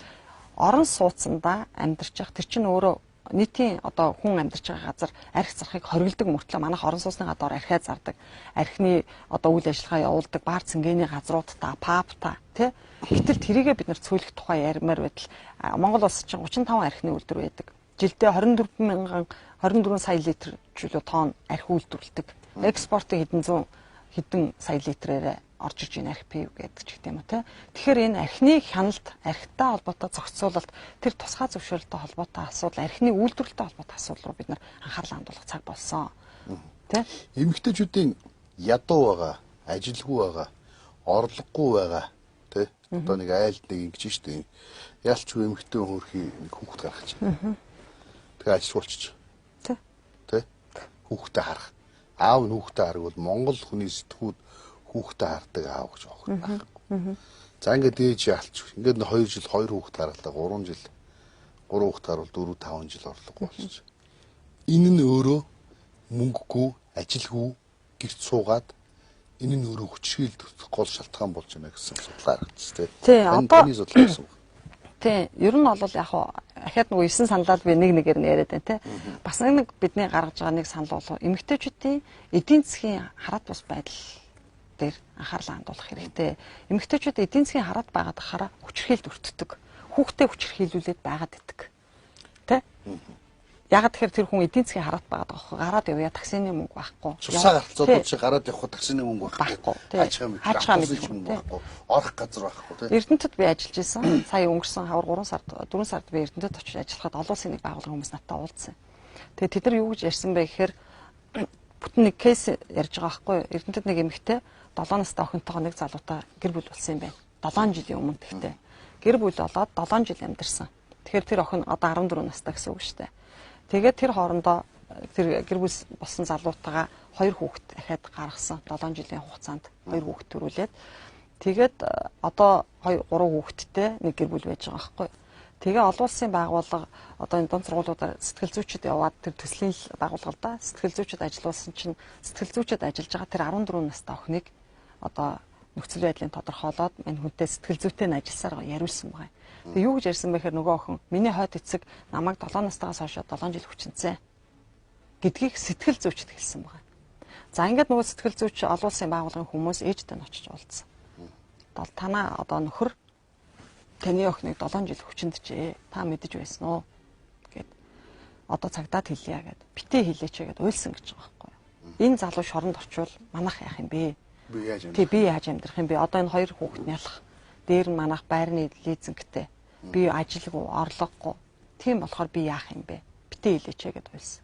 Speaker 3: орон сууцсандаа амьдарч явах тэр чинь өөрөө нийтийн одоо хүн амьдарч байгаа газар архи зархыг хоригддаг мөртлөө манайх орон сууцны гадаар архиа зардаг. Архины одоо үйл ажиллагаа явуулдаг баар цэнгэний газруудтай, папта тий. Гэтэл тэрийгээ бид нар цөөлөх тухай ярмаар байтал Монгол улс чинь 35 архины үйлдвэр байдаг. Жилдээ 24 сая литр жилүү тонн архи үйлдвэрлэдэг. Экспортын хэдэн сая литрээр орж иж энэ архи пив гэдэг ч гэдэм үү те. Тэгэхээр энэ архины хяналт, архитай холбоотой зохицуулалт, тэр тусгай зөвшөөрөлтэй холбоотой асуудал, архины үйлдвэрлэлтэй холбоотой асуудал руу бид нар анхаарал хандуулах цаг болсон. Тэ?
Speaker 2: Эмэгтэйчүүдийн ядуу байгаа, ажилгүй байгаа, орлогогүй байгаа тэ. Одоо нэг айлд нэг ингэж штэ. Яалч эмэгтэй хөрхий нэг хүүхэд гаргаж байна. Тэгээ ажилуулчих.
Speaker 3: Тэ.
Speaker 2: Тэ. Хүүхдээ харах. Аав нь хүүхдээ харах бол Монгол хүний сэтгүүд хүүхдээ хардаг аав гэж байна. За ингээд ээж яалч. Ингээд 2 жил 2 хүүхэд гаргалаа, 3 жил 3 хүүхэд гарвал 4 5 жил орлого болчих. Энэ нь өөрөө мөнгөгүй, ажилгүй гэрт суугаад энэ нь өөрөө хүчрхийлэх гол шалтгаан болж байна гэсэн судалгаа гаргаж байна. Таны судалгаа гэсэн үг.
Speaker 3: Тий, ер нь бол яг ахаад нөгөө 9 саналаад би нэгээр нь яриад байна те. Бас нэг бидний гаргаж байгаа нэг санал бол эмэгтэйчүүдийн эдийн засгийн хараат бус байдал дээр анхаарал хандуулах хэрэгтэй. Эмэгтэйчүүд эдийн засгийн хараат байгаад хараа хүчрхийлд өртдөг. Хүүхдээ хүчрхийлүүлээд байгаад идэг. Тэ? Яг тэгэхээр тэр хүн эдийн засгийн хараат байгаад байгаа хөө. Гараад явъя таксины мөнгө байхгүй.
Speaker 2: Цусаа гарцуудад чи гараад явах таксины мөнгө
Speaker 3: байхгүй.
Speaker 2: Хаачгаа мөнгө байхгүй. Орох газар байхгүй тий.
Speaker 3: Эрдэнэтэд би ажиллаж исэн. Сая өнгөрсөн хавар 3 сард 4 сард би Эрдэнэтэд очиж ажиллахад олон улсын нэг байгууллагын хүмүүс надтай уулзсан. Тэгээ тэд нар юу гэж ярьсан бэ гэхээр бүтэн нэг кейс ярьж байгаа байхгүй. Эрдэнэтэд нэг эмэгтэй 7 настай охинтойгоо нэг залуутай гэр бүл болсон юм байна. 7 жилийн өмнө тэгтээ. Гэр бүл болоод 7 жил амьдарсан. Тэгэхээр тэр охин одоо 14 настай гэсэн үг шүү дээ. Тэгээд тэр хоорондоо тэр гэр бүл болсон залуутайгаа 2 хүүхэд дахиад гаргасан. 7 жилийн хугацаанд 2 хүүхэд төрүүлээд тэгээд одоо 3 хүүхэдтэй нэг гэр бүл байж байгаа байхгүй. Тэгээ олон улсын байгууллага одоо энэ дунд сургуулиудаар сэтгэл зүйчид яваад тэр төслийн байгууллагада сэтгэл зүйчид ажиллуулсан чинь сэтгэл зүйчид ажиллаж байгаа тэр 14 настай охиныг одоо нөхцөл байдлын тодорхойлоод мань хүнтэй сэтгэл зүйтэй нь ажилласаар яриулсан байгаа. Тэгээ юу гэж ярьсан бэ гэхээр нөгөө охин миний хойд эцэг намайг 7 настайгаас хойш 7 жил хүчинцээ гэдгийг сэтгэл зүйчд хэлсэн байгаа. За ингээд нөгөө сэтгэл зүйч олон улсын байгууллагын хүмүүс ээжтэй нь очиж уулзсан. Танаа одоо нөхөр таны охиныг 7 жил хүчинджээ. Та мэдэж байсан уу гэд одоо цагдаад хэлье гэд битээ хэлээч гэд уйлсан гэж байгаа байхгүй юу. Энэ залуу шоронд орчвол манайх яах юм бэ? Би яаж амьдрах юм бэ? Одоо энэ 2 хүүхэд нялах. Дээр нь манайх байрны лизингтэй. Би ажилгүй, орлогогүй. Тийм болохоор би яах юм бэ? Битээ хэлээч гэд уйлсан.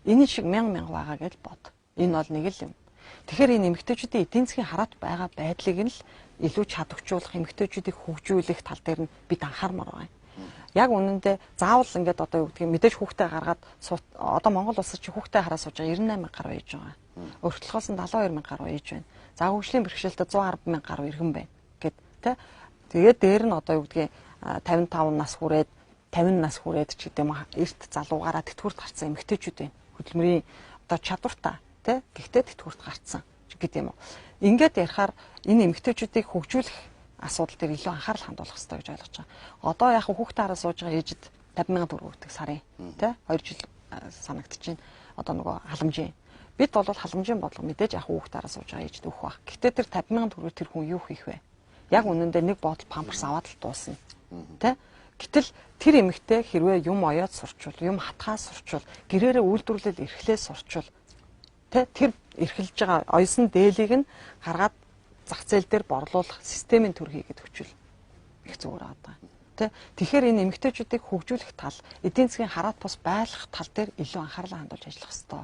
Speaker 3: Энэ шиг мянга байгаа гэж бод. Энэ бол нэг л юм. Тэгэхээр энэ эмэгтэйчүүдийн эдийн засгийн хараат байгаа байдлыг нь л илүү чадваржуулах, эмэгтэйчүүдийг хөгжүүлэх тал дээр нь бид анхаармаар байна. Яг үнэндээ заавал ингээд одоо юу гэдгийг мэдээж хүүхдээ гаргаад одоо Монгол улсад чи хүүхдээ хараа сууж байгаа 98,000 гаруй ээж байгаа. Өргөдөлгөөс нь 72,000 гаруй ээж байна. За хөгжлийн бэрхшээлтэй 110,000 гаруй иргэн байна гэд тэ. Тэгээд дээр нь одоо юу гэдгийг 55 нас хүрээд 50 нас хүрээд ч гэдэм эрт залуугаараа тэтгэврт гарсан эмэгтэйчүүд байна. Хөдөлмөрийн одоо чадвартай тэ. Гэхдээ тэтгэврт гарсан гэдэм үү. Ингээд ярихаар энэ эмэгтэйчүүдийг хөгжүүлэх асуудал дээр илүү анхаарал хандуулах хэрэгтэй гэж ойлгож байгаа. Одоо яг хүүхдээ хараа сууж байгаа ээжид 50,000 төгрөг өгдөг сарын тий 2 жил санагдчихээн. Одоо нөгөө халамжийн бид бол халамжийн бодлого мэдээж яг хүүхдээ хараа сууж байгаа ээжид өгөх байх. Гэхдээ тэр 50,000 төгрөг тэр хүн юу хийх вэ? Яг үнэндээ нэг бодол памперс аваад л дуусна. Тий? Гэтэл тэр эмэгтэй хэрвээ юм оёод сурчвал, юм хатгаас сурчвал, гэрээрээ үйлдвэрлэл эрхлээ сурчвал тэр эрхэлж байгаа оёсон дээлийг нь гаргаад зах зээл дээр борлуулах системийн төр хийгээд өчвөл их зүгээр байгаа. Тэгэхээр энэ эмэгтэйчүүдийг хөгжүүлэх тал, эдийн засгийн хараат бус байлгах тал дээр илүү анхаарлаа хандуулж ажиллах хэрэгтэй.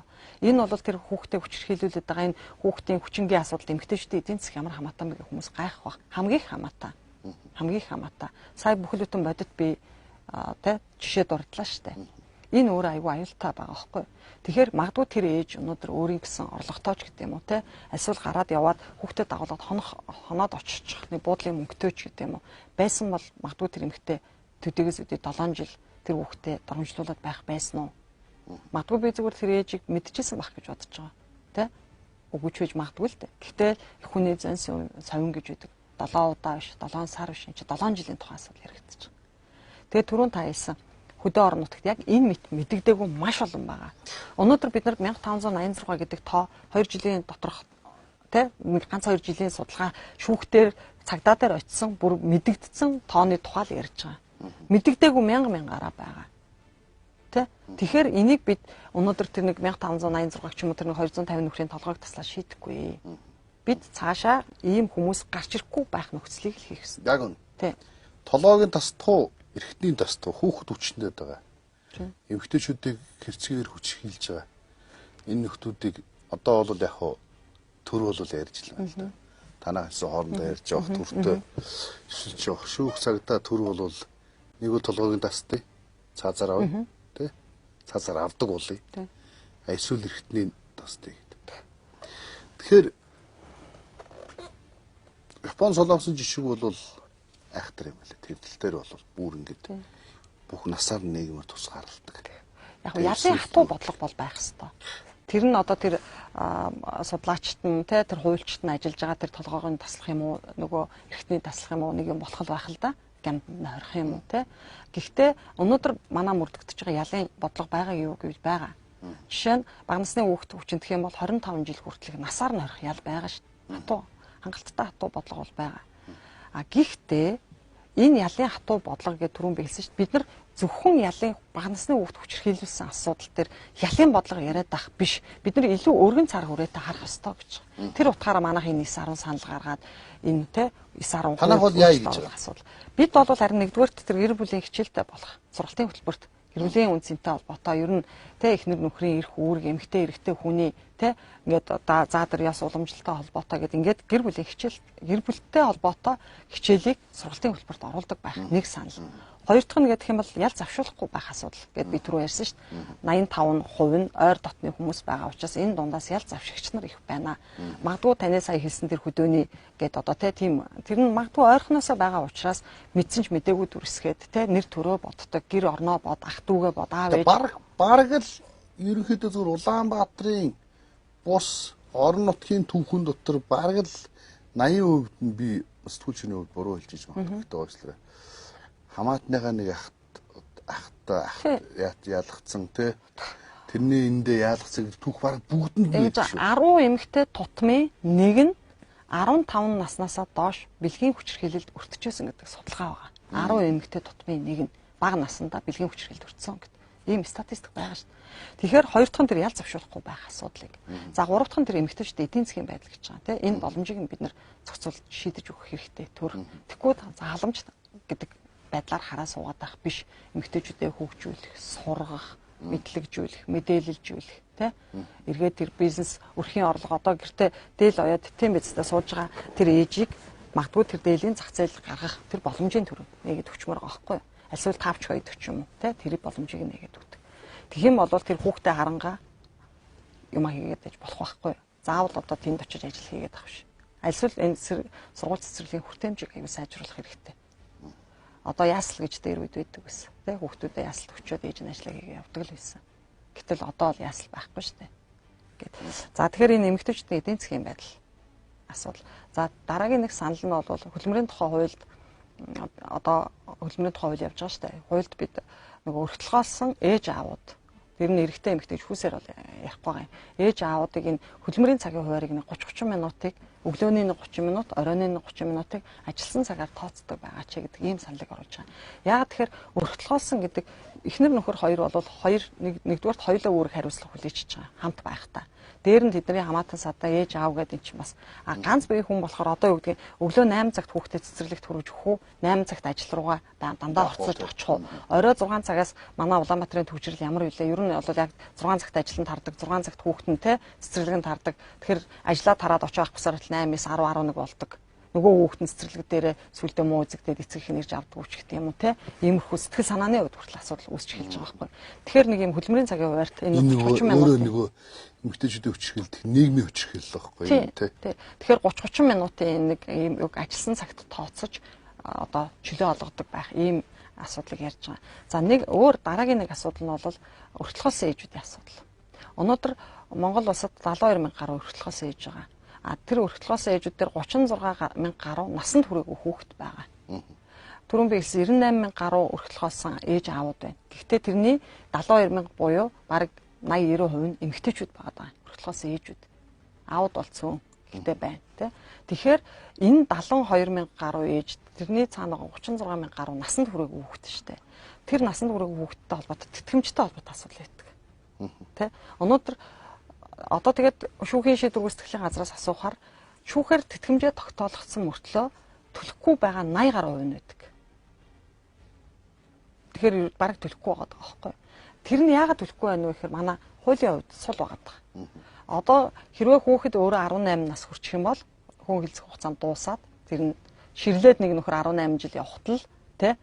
Speaker 3: Энэ бол тэр хүүхдээ хүчирхийлүүлээд байгаа энэ хүүхдийн хүчингийн асуудал эмэгтэйчүүдийн эдийн засаг ямар хамаатай мэй хүмүүс гайх бах. Хамгийн хамаатай. Сая бүхэл бүтэн бодит би жишээ дурдлаа штэ. Энэ өөр айгүй аюултай байгаа байхгүй. Тэгэхээр магадгүй тэр ээж өнөөдөр өөрийн гэсэн орлоготойч гэдэг юм уу те эсвэл гараад яваад хүүхдэд дагуулад хоноод очиж нэг буудлын мөнгөтөөч гэдэг юм уу байсан бол магадгүй тэр эмэгтэй төдийгөөс үдээ 7 жил тэр хүүхдэд дормжлуулаад байх байсан уу? Магадгүй би зүгээр тэр ээжийг мэдчихсэн байх гэж бодож байгаа. Тэ? Үгүй ч гэж магадгүй л дээ. Гэхдээ их хүний зэн совин гэж үүдэг. 7 удаа биш, 7 сар биш, чи 7 жилийн тухай асуудал яригдчих. Тэгээ түрүүн та хэлсэн хөдөө орон нутагт яг энэ мэдэгдээгүй маш олон байгаа. Өнөөдөр бид нар 1586 гэдэг тоо 2 жилийн доторх тэ ганц 2 жилийн судалгаа шүүхтэр цагдаа дээр очисон бүр мэдэгдсэн тооны тухай л ярьж байгаа. Мэдэгдээгүй мянгараа байгаа. Тэ? Тэгэхээр энийг бид өнөөдөр тэр нэг 1586 ч юм уу тэр нэг 250 нөхрийн толгойг таслаа шийдэхгүй. Бид цаашаа ийм хүмүүс гарч ирэхгүй байх нөхцөлийг л хийх хэрэгтэй.
Speaker 2: Яг үн.
Speaker 3: Тэ.
Speaker 2: Толгойн тасдуу, эрэгтний тасдуу хүүхэд өвчнөд байгаа. Эмэгтэйчүүдийг хэрцгийгээр хүч хилж байгаа. Энэ нөхдүүдийг одоо бол яг хуу төр бол ярьж л байна. Танаа хэлсэн хоорондоо ярьж явах төртөө шилж явах шүүх цагтаа төр бол нэг үл толгойн тасдээ цаазаар авъя. Тэ? Цаазаар авдаг болъё. Эсвэл эрэгтний тасдээ гэдэг. Тэгэхээр Япон солонгосын жишг бол айхтар юм байна. Тэрдэл дээр бол бүр ингээд бүх насаар нийгэмээр тус гаралдаг.
Speaker 3: Яг ялын хатуу бодлого бол байх хэвээр. Тэр нь одоо тэр судлаачт нь те тэр хуульчт нь ажиллаж байгаа тэр толгойн таслах юм уу нөгөө эрхтний таслах юм уу нэг юм болох л байх л да. Гямд нойрох юм уу те. Гэхдээ өнөөдөр манай мөрдөгдөж байгаа ялын бодлого байгаа юу гэж байгаа. Жишээ нь бага насны хүүхэд хүчнэх юм бол 25 жил хүртэлх насаар нойрох ял байгаа шүү дээ. Хатуу хангалттай хатуу бодлого бол байгаа. Гэхдээ энэ ялын хатуу бодлого гэдэг түрүүн биелсэн шүү дээ. Бид нар зөвхөн ялын бага насны хүүхэд хүчирхийлүүлсэн асуудал дээр ялын бодлого яриад байх биш. Бид нар илүү өргөн цар хүрээтэй харах ёстой гэж. Тэр утгаараа манайх энэ 910 санал гаргаад энэ те 910
Speaker 2: танах бол яа гэж байгаа
Speaker 3: асуудал. Бид бол харин нэгдүгээрт тэр гэр бүлийн хичээлтэй болох сургалтын хөтөлбөрт гэр бүлийн үнцэнтэй холбоотой ер нь те эхнэр нөхрийн эрх үүрэг эмэгтэй эрэгтэй хүний те ингээд заа дээр яс уламжлалтай холбоотой гэдэг ингээд гэр бүлийн хичээл гэр бүлтэй холбоотой хичээлийг сургалтын хөтөлбөрт оруулдаг байх нэг санал. Хоёр дахь нь гэдэг юм бол ял завшуулахгүй байх асуудал гэд би түрүү ярьсан шүү дээ. 85% нь ойр дотны хүмүүс байгаа учраас энэ дундаас ял завшигч нар их байна. Магадгүй таны сая хэлсэн тэр хөдөөний гэд одоо тийм тэр нь магадгүй ойрхоноосоо байгаа учраас мэдсэн ч мэдээгүй дүрсгээд нэр төрөө боддог гэр орноо бод ах дүүгээ бод аав ээж
Speaker 2: бараг л ерөнхийдөө зөвхөн Улаанбаатарын бус орон нутгийн түүхэн дотор бараг л 80% нь би сэтгүүлчний хувьд буруу хэлж иж магадгүй уучлаарай. Хамаатныхаа нэг ахт яалгцсан те тэрний эндээ яалгцсан түүх бараг бүгдэнд нь
Speaker 3: 10 эмэгтэй тутмын нэг нь 15 наснаасаа доош бэлгийн хүчирхийлэлд өртөжсэн гэдэг судалгаа байгаа. 10 эмэгтэй тутмын нэг нь бага насндаа бэлгийн хүчирхийлэлд өртсөн гэдэг. Ийм статистик байгаа шүү дээ. Тэгэхээр хоёр дахь нь тэр ял завшуулахгүй байх асуудлыг. За гурав дахь нь тэр эмэгтэйчүүд эдийн засгийн байдал гэж байгаа. Энэ боломжийг бид нар зохицуулж шийдэж өгөх хэрэгтэй. Тэгэхгүй халамж гэдэг байдлаар хараа суугаад байх биш. Эмэгтэйчүүдэд хөгжүүлэх, сургах, мэдлэгжүүлэх, мэдээлэлжүүлэх, эргээд тэр бизнес өрхийн орлого одоо гэртээ дээл оёод тийм байцтай сууж байгаа тэр ээжийг магадгүй тэр дээлийн зах зээл гаргах тэр боломжийн төрөв нэгэд өчмөр байгаа байхгүй юу? Альсвал 5 ч 2 ч юм уу, тэр боломжийг нэгэд өгдөг. Тэгэх юм бол тэр хүүхдээ харангаа юм хийгээд байж болох байхгүй юу? Заавал одоо тэнд очиж ажил хийгээд авах биш. Альсвал энэ сургууль цэцэрлэгийн хүртээмжийг аюу сайжруулах хэрэгтэй. Одоо яасл гэж дээр үед байдаг байсан. Хүүхдүүдэд яасл өчөөд ээж нь ажиллаа хийгээ явдаг л байсан. Гэтэл одоо бол яасл байхгүй шүү дээ. За тэгэхээр энэ эмэгтэйчүүдийн эдийн засгийн байдал асуудал. За дараагийн нэг санал нь бол хөдөлмөрийн тухай хуульд одоо хөдөлмөрийн тухай хууль явж байгаа шүү дээ. Хуульд бид нөгөө өртөлгөөлсөн ээж аавууд тэр нь эрэгтэй эмэгтэй хүүсээр бол ярихгүй байгаа юм. Ээж аавуудыг энэ хөдөлмөрийн цагийн хуваарийг 30-30 минутыг өглөөний 30 минут, оройн 30 минутыг ажилласан цагаар тооцдог байгаа ч гэдэг ийм саналыг оруулж байгаа. Яагаад тэгэхээр өртөлгөөлсөн гэдэг эхнэр нөхөр хоёр бол нэгдүгээрт хоёулаа үүрэг хариуцлага хүлээчихэж байгаа хамт байхдаа. Дээр нь тэдний хамаатан садаа ээж аав гэдэг эн чинь бас ганц бие хүн болохоор одоо юу гэдгийг өглөө 8 цагт хүүхдэд цэцэрлэгт хүргэж өгөх үү 8 цагт ажил руугаа дандаа орцолж очих уу орой 6 цагаас манай Улаанбаатарын төвчрэл ямар вүлээ ер нь бол яг 6 цагт ажилд тардаг 6 цагт хүүхэд нь цэцэрлэгэнд тардаг тэгэхээр ажлаа тараад очих бусаар 8-9 10 11 болдог нөгөө хүүхдэн цэцэрлэг дээрээ сүлдээ муу үзэгдээд эцэг их нэрж авдаг ч гэдэг юм уу те. Иймэрхүү сэтгэл санааны хувьд хүртэл асуудал үүсч эхэлж байгаа байхгүй. Тэгэхээр нэг юм хөдөлмөрийн цагийн хуваарт энэ 30 минут
Speaker 2: нөгөө эмэгтэйчүүдийн хүчирхийлэлт нийгмийн хүчирхийлэл байхгүй юм те.
Speaker 3: Тэгэхээр 30 минутын нэг ийм үг ажилласан цагт тооцож одоо чөлөө олгодог байх ийм асуудлыг ярьж байгаа. За нэг өөр дараагийн нэг асуудал нь бол уртлагоос ээжүүдийн асуудал. Өнөөдөр Монгол улсад 72,000 гаруй уртлагоос ээж байгаа. А тэр уртлагоос ээжүүд дээр 36,000 гаруй насанд хүрээгүй хүүхэд байгаа. Түрүүн би хэлсэн 98,000 гаруй уртлагоос ээж аауд байна. Гэхдээ тэрний 72,000 буюу бараг 80-90% нь эмэгтэйчүүд байгаа. Уртлагоос ээжүүд. Аауд бол цөөн гэхдээ байна тий. Тэгэхээр энэ 72,000 гаруй ээж тэрний цаана 36,000 гаруй насанд хүрээгүй хүүхэд шүү дээ. Тэр насанд хүрээгүй хүүхэдтэй холбоотой тэтгэмжтэй холбоотой асуудал байдаг. Тэ өнөөдөр одоо тэгээд шүүхийн шийдвэр гүйцэтгэлийн газраас асуухаар шүүхээр тэтгэмжээ тогтоолгосон мөртлөө төлөхгүй байгаа 80 гаруй хувь нь байдаг. Тэгэхээр бараг төлөхгүй байгаа байхгүй. Тэр нь яагаад төлөхгүй байна вэ гэхээр манай хуулийн хувьд сул байгаа. Одоо хэрвээ хүүхэд өөрөө 18 нас хүрчих юм бол хүн хэлцэх хугацаанд дуусаад тэр нь ширлээд нэг нөхөр 18 жил явхад л тэ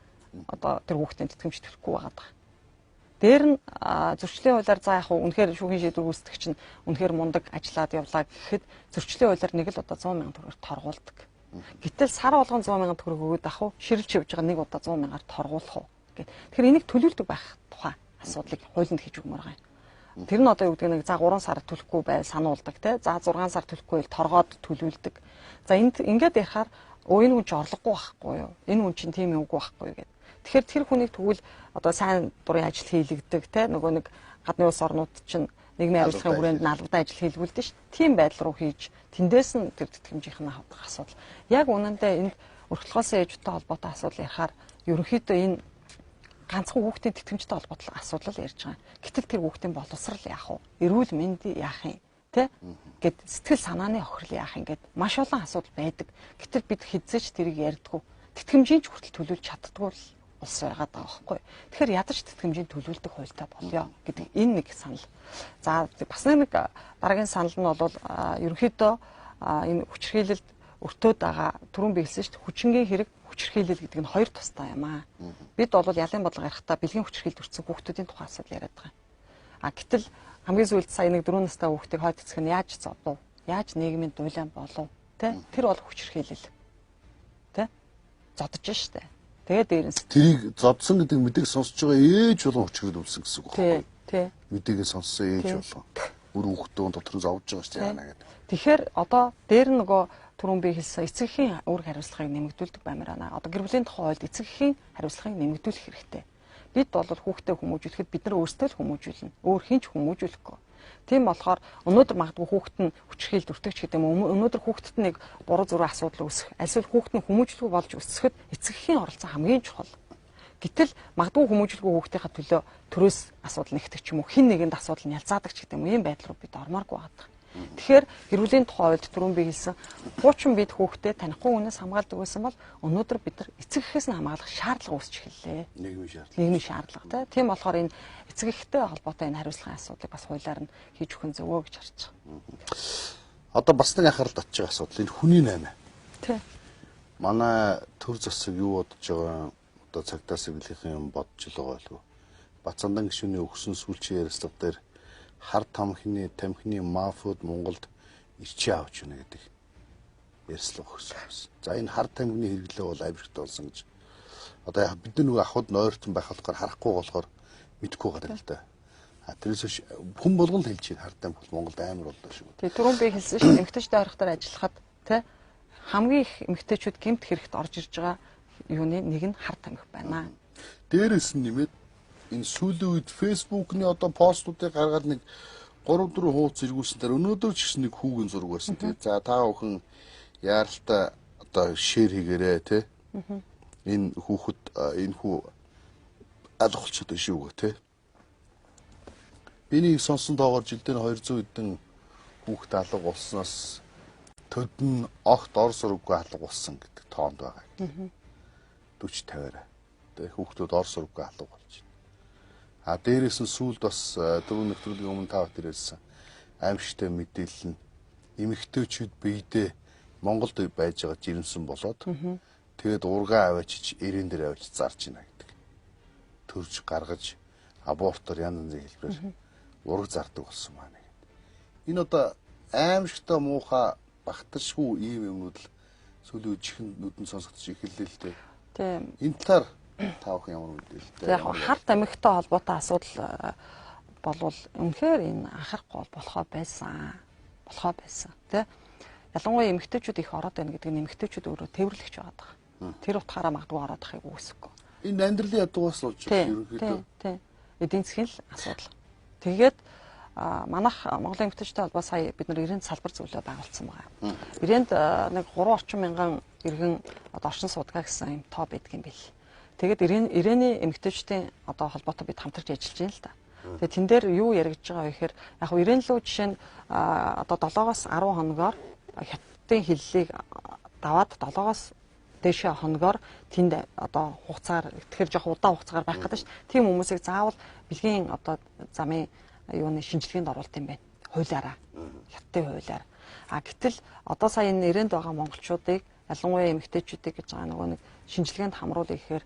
Speaker 3: одоо тэр хүүхдийн тэтгэмж төлөхгүй байгаа. Дээр нь зөрчлийн хуулиар за яг үнэхээр шүүхийн шийдвэр гүйцэтгэгч нь үнэхээр мундаг ажиллаад явлаа гэхэд зөрчлийн хуулиар нэг л удаа 100,000 төгрөгөөр торгуулдаг. Гэтэл сар болгон 100,000 төгрөг өгөөд ах уу ширэлж явж байгаа нэг удаа 100,000-аар торгуулах уу гэд. Тэгэхээр энийг төлөвлөдөг байх тухай асуудлыг хуулинд хийж өгмөр байгаа юм. Тэр нь одоо юу гэдэг нэг за 3 сар төлөхгүй байл сануулдаг те. За 6 сар төлөхгүй байл торгоод төлөвлөдөг. За энд ингээд ярихаар энэ хүн ч орлогогүй байхгүй юу? Энэ хүн чинь тийм юмгүй байхгүй юу гэдэг. Тэгэхээр тэр хүнийг тэгвэл одоо сайн дурын ажил хийлэгдэг те нөгөө нэг гадны улс орнууд чинь нийгмийн хариуцлагын хүрээнд налбатай ажил хийлгүүлдэг шүү дээ. Тийм байдал руу хийж тэндээс нь тэр тэтгэмжийнх нь авах асуудал. Яг үнэндээ энд уртлагоос ээжтэй холбоотой асуудал ярихаар ерөнхийдөө энэ ганцхан хүүхдийн тэтгэмжтэй холбоотой асуудал ярьж байгаа. Гэтэл тэр хүүхдийн боловсрал яах вэ? Эрүүл мэнд яах юм? Тэ? Гэт сэтгэл санааны охирол яах юм гэд маш олон асуудал байдаг. Гэтэл бид хэзээ ч тэрийг ярьдаггүй. Тэтгэмжийн ч хүртэл төлөвлөж чаддаггүй л улс байгаад байгаа байхгүй. Тэгэхээр ядаж тэтгэмжийн төлөвлөлтөг хуультай болёо гэдэг энэ нэг санал. За бас нэг дараагийн санал нь бол ерөнхийдөө энэ хүчирхийлэлд өртөөд байгаа түрүүн би хэлсэн шүү дээ. Хүчингийн хэрэг хүчирхийлэл гэдэг нь хоёр тустай юм аа. Бид бол ялын бодлого ярихдаа бэлгийн хүчирхийлэлд өртсөн хүүхдүүдийн тухай асуудал яриад байгаа. Гэтэл хамгийн сүүлд сая нэг 4 настай хүүхдийг хойд эцэг нь яаж зодов? Яаж нийгмийн дулаан болов? Тэ? Тэр бол хүчирхийлэл. Тэ? Зодож штэ. Тэгээд дээрээс
Speaker 2: тэрийг зодсон гэдэг мэдээг сонсож байгаа ээж болон хүчирхийлэл үлсэн гэсэн үг байна.
Speaker 3: Тий.
Speaker 2: Мэдээгээ сонссон ээж болон бүр хүүхдүүд дотор нь зовж байгаа шүү дээ яана гэдэг.
Speaker 3: Тэгэхээр одоо дээр нөгөө түрүүн би хэлсэн эцэгхийн үүрэг хариуцлагыг нэмэгдүүлдэг баймаар байна. Одоо гэр бүлийн тухай хууль эцэгхийн хариуцлагыг нэмэгдүүлэх хэрэгтэй. Бид бол хүүхдээ хүмүүжүүлэхэд бид нар өөрсдөө л хүмүүжүүлнэ. Өөр хинч хүмүүжүүлэхгүй. Тийм болохоор өнөөдөр магадгүй хүүхэд нь хүчирхийлэлд өртөгч гэдэг юм. Өнөөдөр хүүхдэд нэг буруу зүрх асуудал үүсэх. Эсвэл хүүхэд нь хүмүүжлгүй болж өсөхөд эцэгхийн оролцоо хамгийн чухал. Гэтэл магадгүй хүмүүжлгүй хүүхдийнхаа төлөө төрөөс асуудал нэгтгэж юм уу? Хин нэгэнд асуудал нь ялзаадаг ч гэдэг юм. Ийм байдал руу бид ормооргүй байгаа. Тэгэхээр гэр бүлийн тухай хувьд түрүүн би хэлсэн хуучин бид хүүхдээ танихгүй хүнээс хамгаалдаг байсан бол өнөөдөр бид нар эцэг эхээс нь хамгаалах шаардлага үүсч эхэллээ. Нийгмийн шаардлага тийм болохоор энэ эцэг эхтэй холбоотой энэ хариуцлагын асуудлыг бас хуулиар нь хийж өгөх нь зөвөө гэж харж байгаа.
Speaker 2: Одоо бас нэг анхаарал татж байгаа асуудал энэ хүний наймаа.
Speaker 3: Тий.
Speaker 2: Манай төр засаг юу бодож байгаа одоо цагтаас эвлэхийн юм бодж л байгаа л. Бацандан гишүүний өгсөн сүүлчийн ярилцлага дээр хар тамхины мафиуд Монголд ирчээ авч өгнө гэдэг ярьслага өгсөн. За энэ хар тамхины хэрэглээ бол авирагтай болсон гэж. Одоо яг бид нөгөө ахуйд нойртон байх болохоор харахгүй болохоор мэдэхгүй байгаа л да. Тэрээс хүн болгон л хэлж байна хар тамхи Монголд амар боллоо шүү.
Speaker 3: Тэгээ түрүүн би хэлсэн шүү эмэгтэйчүүд ойрохтоор ажиллахад тий хамгийн их эмэгтэйчүүд гэмт хэрэгт орж ирж байгаа юуны нэг нь хар тамхи байна.
Speaker 2: Дээрээс нь нэмээд энэ сүүлийн үед фэйсбүүкний одоо постуудыг гаргаад нэг 3-4 хуудас иргүүлснээр өнөөдөр ч гэсэн нэг хүүгийн зураг байсан. Тэгээд за та бүхэн яаралтай одоо шеэр хийгээрэй те. Энэ хүүхэд энэ хүү алхалчод шүү гэх те. Биний сонсон тоогоор жилдээ 200 хэдэн хүүхэд алга болсноос төд нь огт ор сураггүй алга болсон гэдэг тоонд байгаа. 40-50-аар. Тэгээ хүүхдүүд ор сураггүй алга болж байна. Дээрээс нь сүүлд бас дөрөв нэвтрүүлгийн өмнө тавт ирсэн аимшигтай мэдээлэл нь эмэгтэйчүүд биедээ Монголд байж байгаа жирэмсэн болоод тэгээд ургаа аваачиж эрээн дээр аваачиж зарж байна гэдэг. Төрж гаргаж абортоор янз янзын хэлбэрээр ураг зардаг болсон маань. Энэ одоо аимшигтай муухай багташгүй ийм юмнууд л сүүлийн үед чихэн нүдэн сонсогдож эхэллээ л дээ.
Speaker 3: Тийм.
Speaker 2: Энэ талаар таах ямар мэдээлэлтэй.
Speaker 3: Яг харт амигтай холбоотой асуудал болвол үнэхээр энэ анхаарахгүй болохоо байсан. Тэ? Ялангуяа эмэгтэйчүүд их ороод байна гэдэг нь эмэгтэйчүүд өөрөө тээвэрлэгч байгаа. Тэр утгаараа магадгүй ороод ахыг үүсэхгүй.
Speaker 2: Энэ амьдралын ядуугаас болж ерөнхийдөө.
Speaker 3: Тийм. Эдийн засгийн л асуудал. Тэгээд манайх Монголын эмэгтэйчүүдтэй холбоо сая бид нар 90 салбар зөвлөө байгуулсан байгаа. 90-д нэг 3 орчим мянган иргэн одоо орчин суудгаа гэсэн юм тоо байдаг юм бэл. Тэгээд 90-ний эмэгтэйчүүдийн одоо холбоотой бид хамтарч ажиллаж байна л да. Тэгээд тэн дээр юу яригдж байгаа вэ гэхээр яг 90 лөө жишээ нь одоо 7-оос 10 хоногоор хятадын хиллийг даваад 7-оос дэшээ хоногоор тэнд одоо хугацаар тэгэхээр жоох удаан хугацаагаар байх гэдэг чинь тийм хүмүүсийг заавал бэлгийн одоо замын юуны шинжилгээнд оруулалт юм байна. Хуулиараа. Хятадын хуулиар. Гэтэл одоо сая энэ 90-д байгаа монголчуудыг ялангуяа эмэгтэйчүүдийг гэж байгаа нөгөө нэг шинжилгээнд хамруулъя гэхээр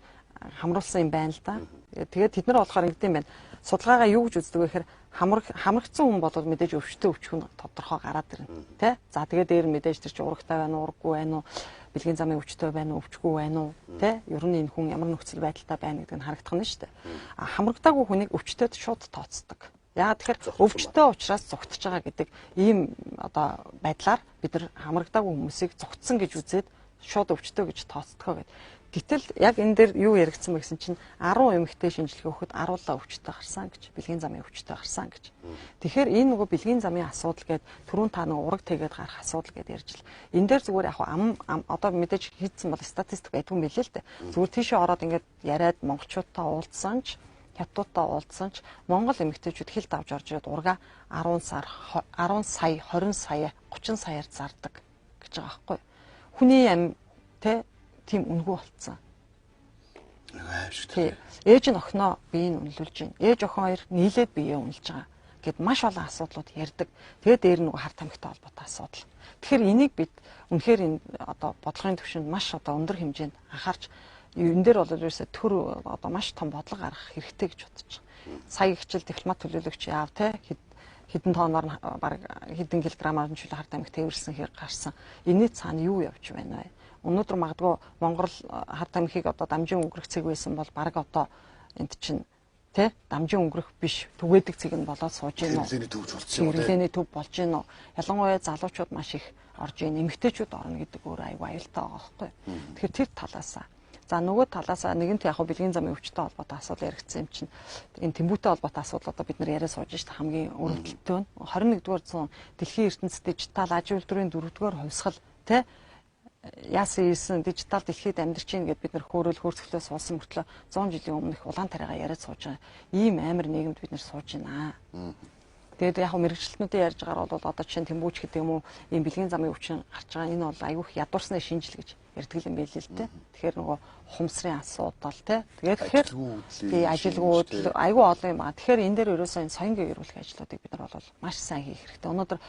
Speaker 3: хамруулсан юм байна л да. Тэгээд тэд нар болохоор ингэдэм байна. Судалгаагаа юу гэж үздэг вэ гэхээр хамрагдсан хүн бол мэдээж өвчтөй өвчхөн тодорхой гараад ирнэ. Тэ? За тэгээд дээр мэдээж тэр чинь урагтай байна уу, ураггүй байна уу, бэлгийн замын өвчтөй байна уу, өвчгүй байна уу, тэ? Ер нь энэ хүн ямар нөхцөл байдалтай байна гэдэг нь харагдах нь шүү дээ. Хамрагдаагүй хүнийг өвчтөйд шууд тооцдог. Яагаад тэгэхээр өвчтөй учраас зугтж байгаа гэдэг ийм одоо байдлаар бид нар хамрагдаагүй хүмүүсийг зугтсан гэж үзээд шууд өвчтөй гэж тооцдгоо гэдэг. Гэтэл яг энэ дээр юу яригдсан бэ гэсэн чинь 10 эмэгтэй шинжилгээ өгөхөд 10 өвчтөй гарсан гэж, бэлгийн замын өвчтөй гарсан гэж. Тэгэхээр энэ нөгөө бэлгийн замын асуудал гээд түрүүн та нэг ураг тэгээд гарах асуудал гээд ярьж л. Энэ дээр зүгээр яг одоо мэдээж хийцэн бол статистик байдгүй мэлээ л дээ. Зүгээр тийшээ ороод ингээд яриад монголчуудтай уулзсан ч хятадтай уулзсан ч монгол эмэгтэйчүүд хилд авч орж ирээд ургаа 10 сая 20 сая 30 саяар зардаг гэж байгаа байхгүй. Хүний ам тэ тийм үнгүй болцсон.
Speaker 2: Аимшигтай.
Speaker 3: Ээж нь охиноо биеийг үнэлүүлж байна. Ээж охин хоёр нийлээд биеийг үнэлж байгаа. Гэт маш олон асуудлууд ярьдаг. Тэгээд дээр нөгөө харт амигтай холбоотой асуудал. Тэгэхээр энийг бид үнэхээр энэ одоо бодлогын түвшинд маш одоо өндөр хэмжээнд анхаарч энэ дээр бол ерөөсөө төр одоо маш том бодлого гаргах хэрэгтэй гэж бодож байгаа. Сая хичээл дипломат төлөөлөгч яав те хэдэн тооноор баг хэдэн килограммаар нь чөлөө харт амиг тээвэрсэн хэрэг гарсан. Энэний цаана юу явж байна вэ? Өнөөдөр магадгүй Монгол харт амхийг одоо дамжин өнгөрөх цэг байсан бол баг одоо энд чинь тэ дамжин өнгөрөх биш түгээдэг цэг нь болоод сууж гин үү? Хэрэглээний төв болж гин үү? Ялангуяа залуучууд маш их орж ийн, эмэгтэйчүүд орно гэдэг өөр аюу аюултай байгаа байхгүй. Тэгэхээр тэр талаасаа. За нөгөө талаасаа нэгэнт яг бэлгийн замын өвчтөй холбоотой асуудал яригдсан юм чинь энэ тэмбүүтэй холбоотой асуудал одоо бид нар яриа сууж шít хамгийн өрөвдөлтөө нь 21-р зуун дэлхийн ертөнцийн дижитал аж үйлдвэрийн 4-р хувьсгал тэ яасан ийсэн дижитал дэлхийд амьдарч ийн гэдээ бид нар хөөрөл хөрсгөлөө суулсан мөртлөө 100 жилийн өмнөх улаан тариагаа яриад сууж байгаа ийм амар нийгэмд бид нар сууж байна. Тэгээд яг мэрэгчлэтнүүдийн ярьж байгаа бол одоо чинь тэмбүүч гэдэг юм уу ийм бэлгийн замын өвчин гарч байгаа энэ бол айгүйх ядуурсны шинжил гэж ярьдаг юм байл л дээ. Тэгэхээр нөгөө ухамсарын асуудал тэгээд ажилгууд айгүй олон юм байна. Тэгэхээр энэ дээр ерөөсөө энэ соёнгийн эрүүлэх ажлуудыг бид нар бол маш сайн хийх хэрэгтэй. Өнөөдөр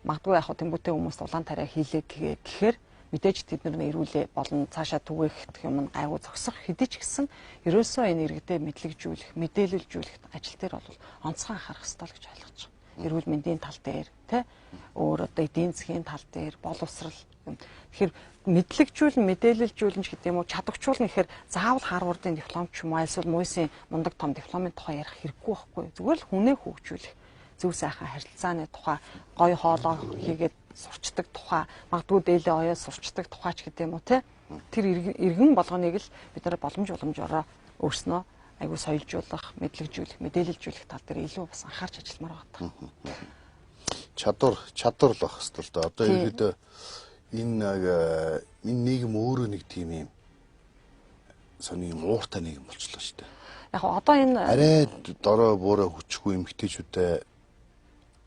Speaker 3: магадгүй яг тэмбүүтэй хүмүүст улаан тариа хийлээ гэхээр мэдээж тэд нар эрүүлээ болон цаашаа түгээх гэх юм айгүй зогсох хэдий ч гэсэн ерөөсөө энэ иргэдэд мэдлэгжүүлэх, мэдээлэлжүүлэх ажил дээр бол онцгой анхаарах хэрэгтэй л гэж ойлгож байна. Эрүүл мэндийн тал дээр тэ өөр одоо эдийн засгийн тал дээр боловсрал. Тэгэхээр мэдлэгжүүлэн, мэдээлэлжүүлэн ч гэдэг юм уу чадварчуулна гэхээр заавал Харвардын диплом ч юм уу эсвэл МУИС-ийн мундаг том дипломын тухай ярих хэрэггүй байхгүй. Зүгээр л хүнээ хөгжүүлэх, зөв сайхан харилцааны тухай, гоё хоолоо хийгээд сурчдаг тухай, магадгүй дээлээ оёо сурчдаг тухай ч гэдэг юм уу те. Тэр иргэн болгоныг л бид нар боломжоор өөрснөө айгуу соёлжуулах, мэдлэгжүүлэх, мэдээлэлжүүлэх тал дээр илүү бас анхаарч ажилламаар байгаа.
Speaker 2: Чадвар л байх хэвэл да. Одоо ерөөдөө энэ нийгэм өөрөө нэг тийм юм сони мууртай нийгэм болчихлоо шүү дээ.
Speaker 3: Яг одоо энэ
Speaker 2: арай дорой буурай хүчгүй эмгтээчүүдээ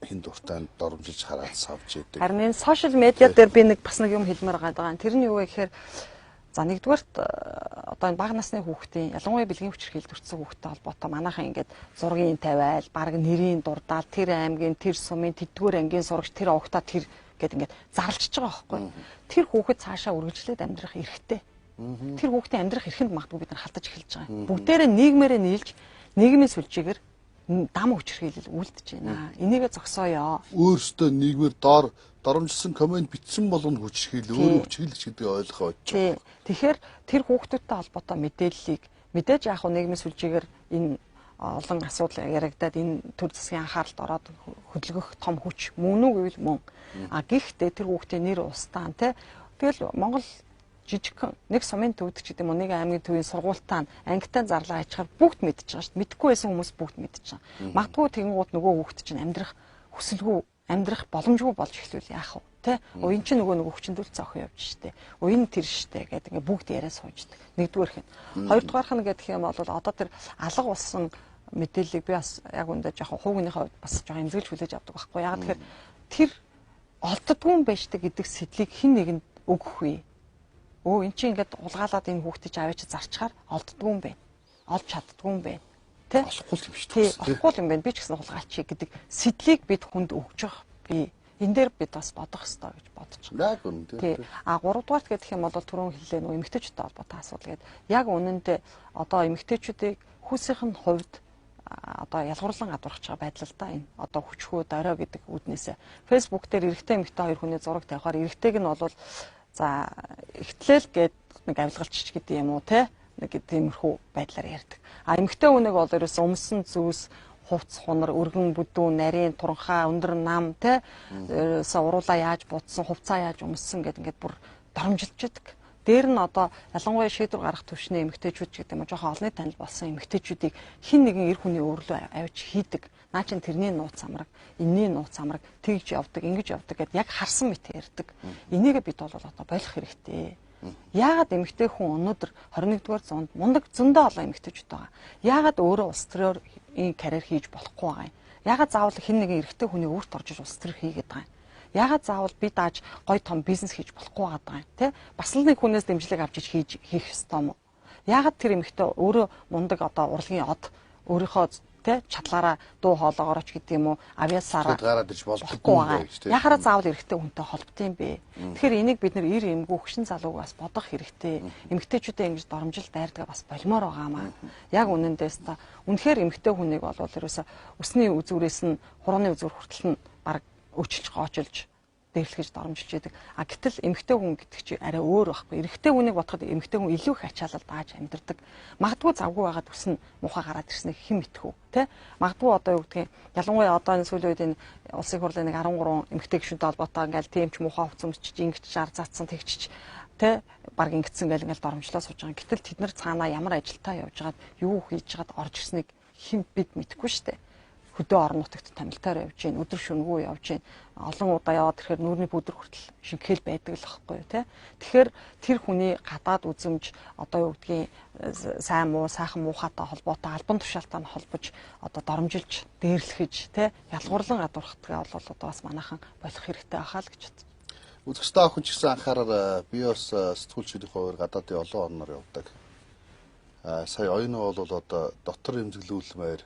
Speaker 2: хин дуртай доромжилж хараад савж идэг.
Speaker 3: Харин энэ сошиал медиа дээр би нэг бас нэг юм хэлмээр байгаа. Тэр нь юу вэ гэхээр за нэгдүгээрт одоо энэ бага насны хүүхдийн ялангуяа бэлгийн хүчирхийлэлд өртсөн хүүхдтэй холбоотой манайхан ингээд зургийн тавиал, баг нэрийн дурдаал, тэр аймгийн, тэр сумын, тэдгээр ангийн сурагч, тэр овогтаа тэр гэд ингээд зарлчж байгаа байхгүй. Тэр хүүхэд цаашаа үргэлжлээд амьдрах эрхтэй. Тэр хүүхдийн амьдрах эрхэнд магадгүй бид нар халтаж эхэлж байгаа юм. Бүгдээрээ нийгмээрээ нийлж нийгмийн сүлжээгээр дам хүчрхийлэл үлдэж байна. Энийгээ зогсооё.
Speaker 2: Өөрөөсөө нийгмээр доромжилсан комент бичсэн болгоно хүчрхийлэл, өөрөө хүчрхийлэгч гэдэг ойлгоо очиж байгаа.
Speaker 3: Тэгэхээр тэр хүүхдүүдтэй холбоотой мэдээллийг мэдээж яг хөө нийгмийн сүлжээгээр энэ олон асуудал яригадаад энэ төр засгийн анхааралд ороод хөдөлгөх том хүч мөн үү гэвэл мөн. А гэхдээ тэр хүүхдийн нэр устаан тэгэл Монгол жижиг нэг сумын төвд ч гэдэг юм уу нэг аймгийн төвийн сургуультаа ангитай зарлаа ачаар бүгд мэдчихэж байгаа шүү дээ. Мэдхгүй байсан хүмүүс бүгд мэдчихэж байгаа. Магадгүй тэгэнгუут нөгөө хүүхд чинь амьдрах хүсэлгүй амьдрах боломжгүй болж эхлүүл яах вэ? Тэ? Энэ чинь нөгөө хүчндүүлцээ охин явж штэ. Энэ тэр штэ гэдэг ингээ бүгд яриа сууждаг. Нэгдүгээрх нь. Хоёрдугаарх нь гэдэг юм бол одоо тэр алга болсон мэдээллийг би бас яг үндэ жоохон хувийнхаа хувьд бас жоохон эмзэглэж хүлээж авдаг байхгүй. Яг тэгэхээр тэр олддгүй юм байж та гэдэг сэтлийг хэн нэгэнд өгөх вэ? Эн чинь ингээд улгаалаад энэ хүүхдээ аваач зарчхаар олддгүй юм байна. Олж чаддгүй юм байна. Тэ?
Speaker 2: Олохгүй юм шүү дээ.
Speaker 3: Олохгүй юм байна. Би ч гэсэн улгаач гэдэг сэтлийг бид хүнд өгж байгаа. Би энэ дээр бид бас бодох хэрэгтэй гэж бодож байна.
Speaker 2: Яг үнэ
Speaker 3: тийм. А 3 дугаарт гэх юм бол түрүүн хэллээ нөө эмэгтэйчүүдтэй холбоотой асуудал гэдэг. Яг үнэндээ одоо эмэгтэйчүүдийг хүүсийн хувьд одоо ялгуурлан гадуурхаж байгаа байдал л да энэ. Одоо хүчхүү дорой гэдэг үднээсээ Facebook дээр эрэгтэй эмэгтэй хоёр хүний зураг тавихаар эрэгтэйг нь бол за ихтлэл гээд нэг авилгалч гэдэг юм уу те нэг тиймэрхүү байдлаар ярьдаг. А эмэгтэй хүнийг бол ерөөс өмсөн зүс хувц хунар өргөн бүдүүн нарийн туранхаа өндөр нам те ерөөс уруулаа яаж бутсан хувцаа яаж өмссөн гэд ингээд бүр доромжилж идэг. Дээр нь одоо ялангуяа шийдвэр гаргах төвшний эмэгтэйчүүд гэдэг юм жоохон олонний танил болсон эмэгтэйчүүдийг хин нэгэн эр хүний өөрлөө авч хийдэг. Наа чин тэрний нууц амраг, энэний нууц амраг тэгж явдаг, ингэж явдаг гэд яг харсан мэт ярьдаг. Энийг бид бол одоо болох хэрэгтэй. Яагаад эмэгтэй хүн өнөөдөр 21-р зуунд мундаг зөндөө олон эмэгтэйчүүд байгаа. Яагаад өөрөө улс төрөөр энэ карьер хийж болохгүй байгаа юм? Яагаад заавал хин нэгэн эрэгтэй хүний өөрт орж улс төр хийгээд байгаа юм? Яагаад заавал би дааж гой том бизнес хийж болохгүй байгаа юм те? Бас л нэг хүнээс дэмжлэг авч хийх ёстой юм уу? Яагаад тэр эмэгтэй өөрөө мундаг одоо урлагийн од өөрийнхөө те чадлаараа дуу хоолоогоор ч гэдэг юм уу авьяасаараа
Speaker 2: гараад иж болохгүй юм гэж те.
Speaker 3: Яхаараа заавал эрэгтэй хүнтэй холбот юм бэ? Тэгэхээр энийг бид нэр ир эмгүү хөшин залууг бас бодох хэрэгтэй. Эмэгтэйчүүдээ ингэж доромжил дайрдаг бас болмоор байгаамаа. Яг үнэндээс та үнэхээр эмэгтэй хүнийг бол ерөөсө өсний үзүүрээс нь хурууны үзүүр хүртэл нь баг өчилж гоочилж дэвлэхэж доромжилж яадаг. А гэтэл эмэгтэй хүн гэдэг чинь арай өөр байхгүй. Эрэгтэй хүнийг бодоход эмэгтэй хүн илүү их ачаалал дааж амьдэрдэг. Магадгүй завгүй байгаад өснө мухаа гараад ирснэг хэн мэдхүү те. Магадгүй одоо юу гэдгийг ялангуяа одоо энэ сүүлийн үед энэ улсын хурлын нэг 13 эмэгтэй гишүүнтэй холбоотой ингээл тиймч мухаа хувцсамжиж ингэж жар заацсан тэгчиж те баг ингэсэн гэл ингээл доромжлоо сууж байгаа. Гэтэл тэд нар цаанаа ямар ажилтаа явж байгаад юу хийж байгаад орж ирснийг хэн бид мэдэхгүй штэ. Хөдөө орон нутагт тамилтаар явж гин өдөр шөнөгүй явж гин олон удаа яваад ирэхээр нүрний бүдэр хүртэл шингэхэл байдаг л байхгүй юу те. Тэгэхээр тэр хүний гадаад үзэмж одоо юу гэдгийг сайн муу сайхан муухайтай холбоотой албан тушаалтаа холбож одоо доромжилж дээрлэхэж те ялгуурлан гадуурхатгаа бол одоо бас манайхан болох хэрэгтэй байхаа л гэж бодсон.
Speaker 2: Үзэгчтэй охин ч гэсэн анхаарал би бас сэтгүүлчдийн хувьд гадаадын олон орноор явдаг. Сая оюуны бол одоо дотор эмзэглүүлмээр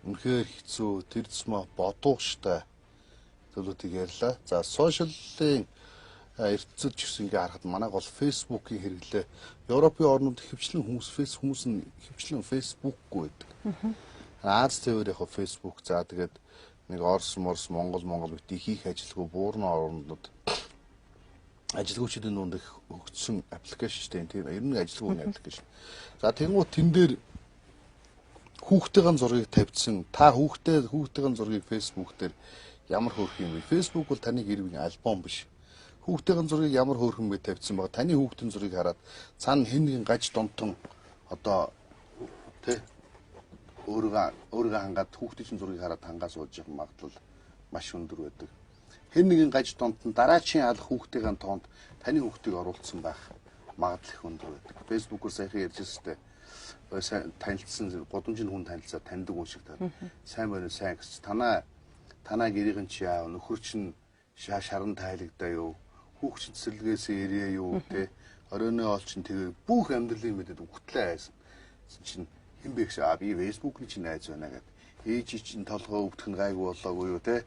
Speaker 2: үнэхээр хэцүү тэр зэсмэ бодууштай зүйлүүдийг ярьлаа. За сошиалын ертөнцид ч гэсэн ингээ харахад манайг бол фейсбુકийн хэрэглээ. Европын орнууд хөвчлэн хүмүүс нь хөвчлэн фейсбુકгүй байдаг. Аз төвөр яг фейсбુક за тэгээд нэг Орос Монгол бити хийх ажилгүй буурны орнууд ажилгүйчдийн дунд их өгсөн аппликейшн тийм ер нь ажилгүйн аппликейшн. За тэгмүү тэн дээр хүүхдийн зургийг тавьдсан. Та хүүхдийн зургийг Facebook дээр ямар хөөрх юм бэ? Facebook бол таны гэр бүлийн альбом биш. Хүүхдийн зургийг ямар хөөрхөн бэ тавьдсан байгаа. Таны хүүхдийн зургийг хараад цаана хэн нэгэн гаж донтон одоо тэ өөрийгөө хангаад хүүхдийн зургийг хараад хангаа сууж явах магадлал маш өндөр байдаг. Хэн нэгэн гаж донтон дараачийн алах хүүхдийн тоонд таны хүүхдийг оруулсан байх магадлал их өндөр байдаг. Facebook-оор сайхан ярьж өстэй танилцсан годомжийн хүн танилцаад таньдаг хүн шиг таа. Сайн байна уу сайн гэж танаа гэрийн чи яа нөхөр чин шаран тайлагдаа юу хүүхд чин цэцэрлэгээсээ ирээ юу те оройны ол чин тэгээ бүх амьдралын мэдэд хөтлөө хайсан чин хэн бэ гэсэн би Facebook-ны чин найз байна гэд ээж чин толгоо өвдөх нь гайгүй болоогүй юу те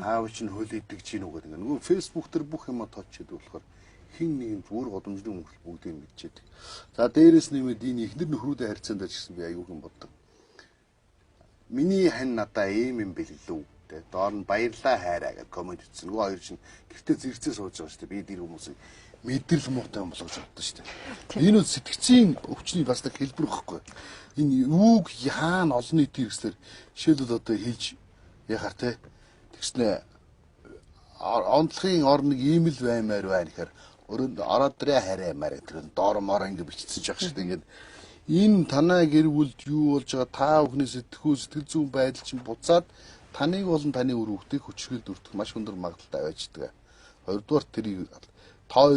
Speaker 2: Аав чинь хөл идэх чинь үгээд ингээ нөгөө фэйсбુક дээр бүх юм тоочод болохоор хин нэг зүгээр годомжлын хүмүүс бүгдийг мэдчихэд. За дээрэс нэмээд энэ ихнэр нөхрүүдийн харьцаанд ч гэсэн би аюух юм боддог. Миний хань надаа ийм юм бэлгэлүү. Тэ доор нь баярлаа хайраа гэж комент хийсэн. Нөгөө хоёр чинь гэртээ зэрэгцээ сууж байгаа шүү дээ. Би тэр хүмүүсийг мэдрэл муутай юм болгож боддоо шүү дээ. Энэ нь сэтгцийн өвчний бас нэг хэлбэр واخхой. Энэ юуг хаана олон нийтийн хэрэгслэр жишээлбэл одоо хийж яхаар те тэгснэ онцлогийн орныг ийм л баймаар байна гэхээр ороод дэрэ хараймаар тэр доор мороо ингэ бичсэн жах шүү дээ. Ингээд энэ танаа гэр бүлд юу болж байгаа та бүхний сэтгэхүй сэтгэл зүйн байдал чинь буцаад таныг болон таны үр хүүхдийг хүчрхийлд өртөх маш өндөр магадлалтай байждаг. Хоёрдугаар тэрийг та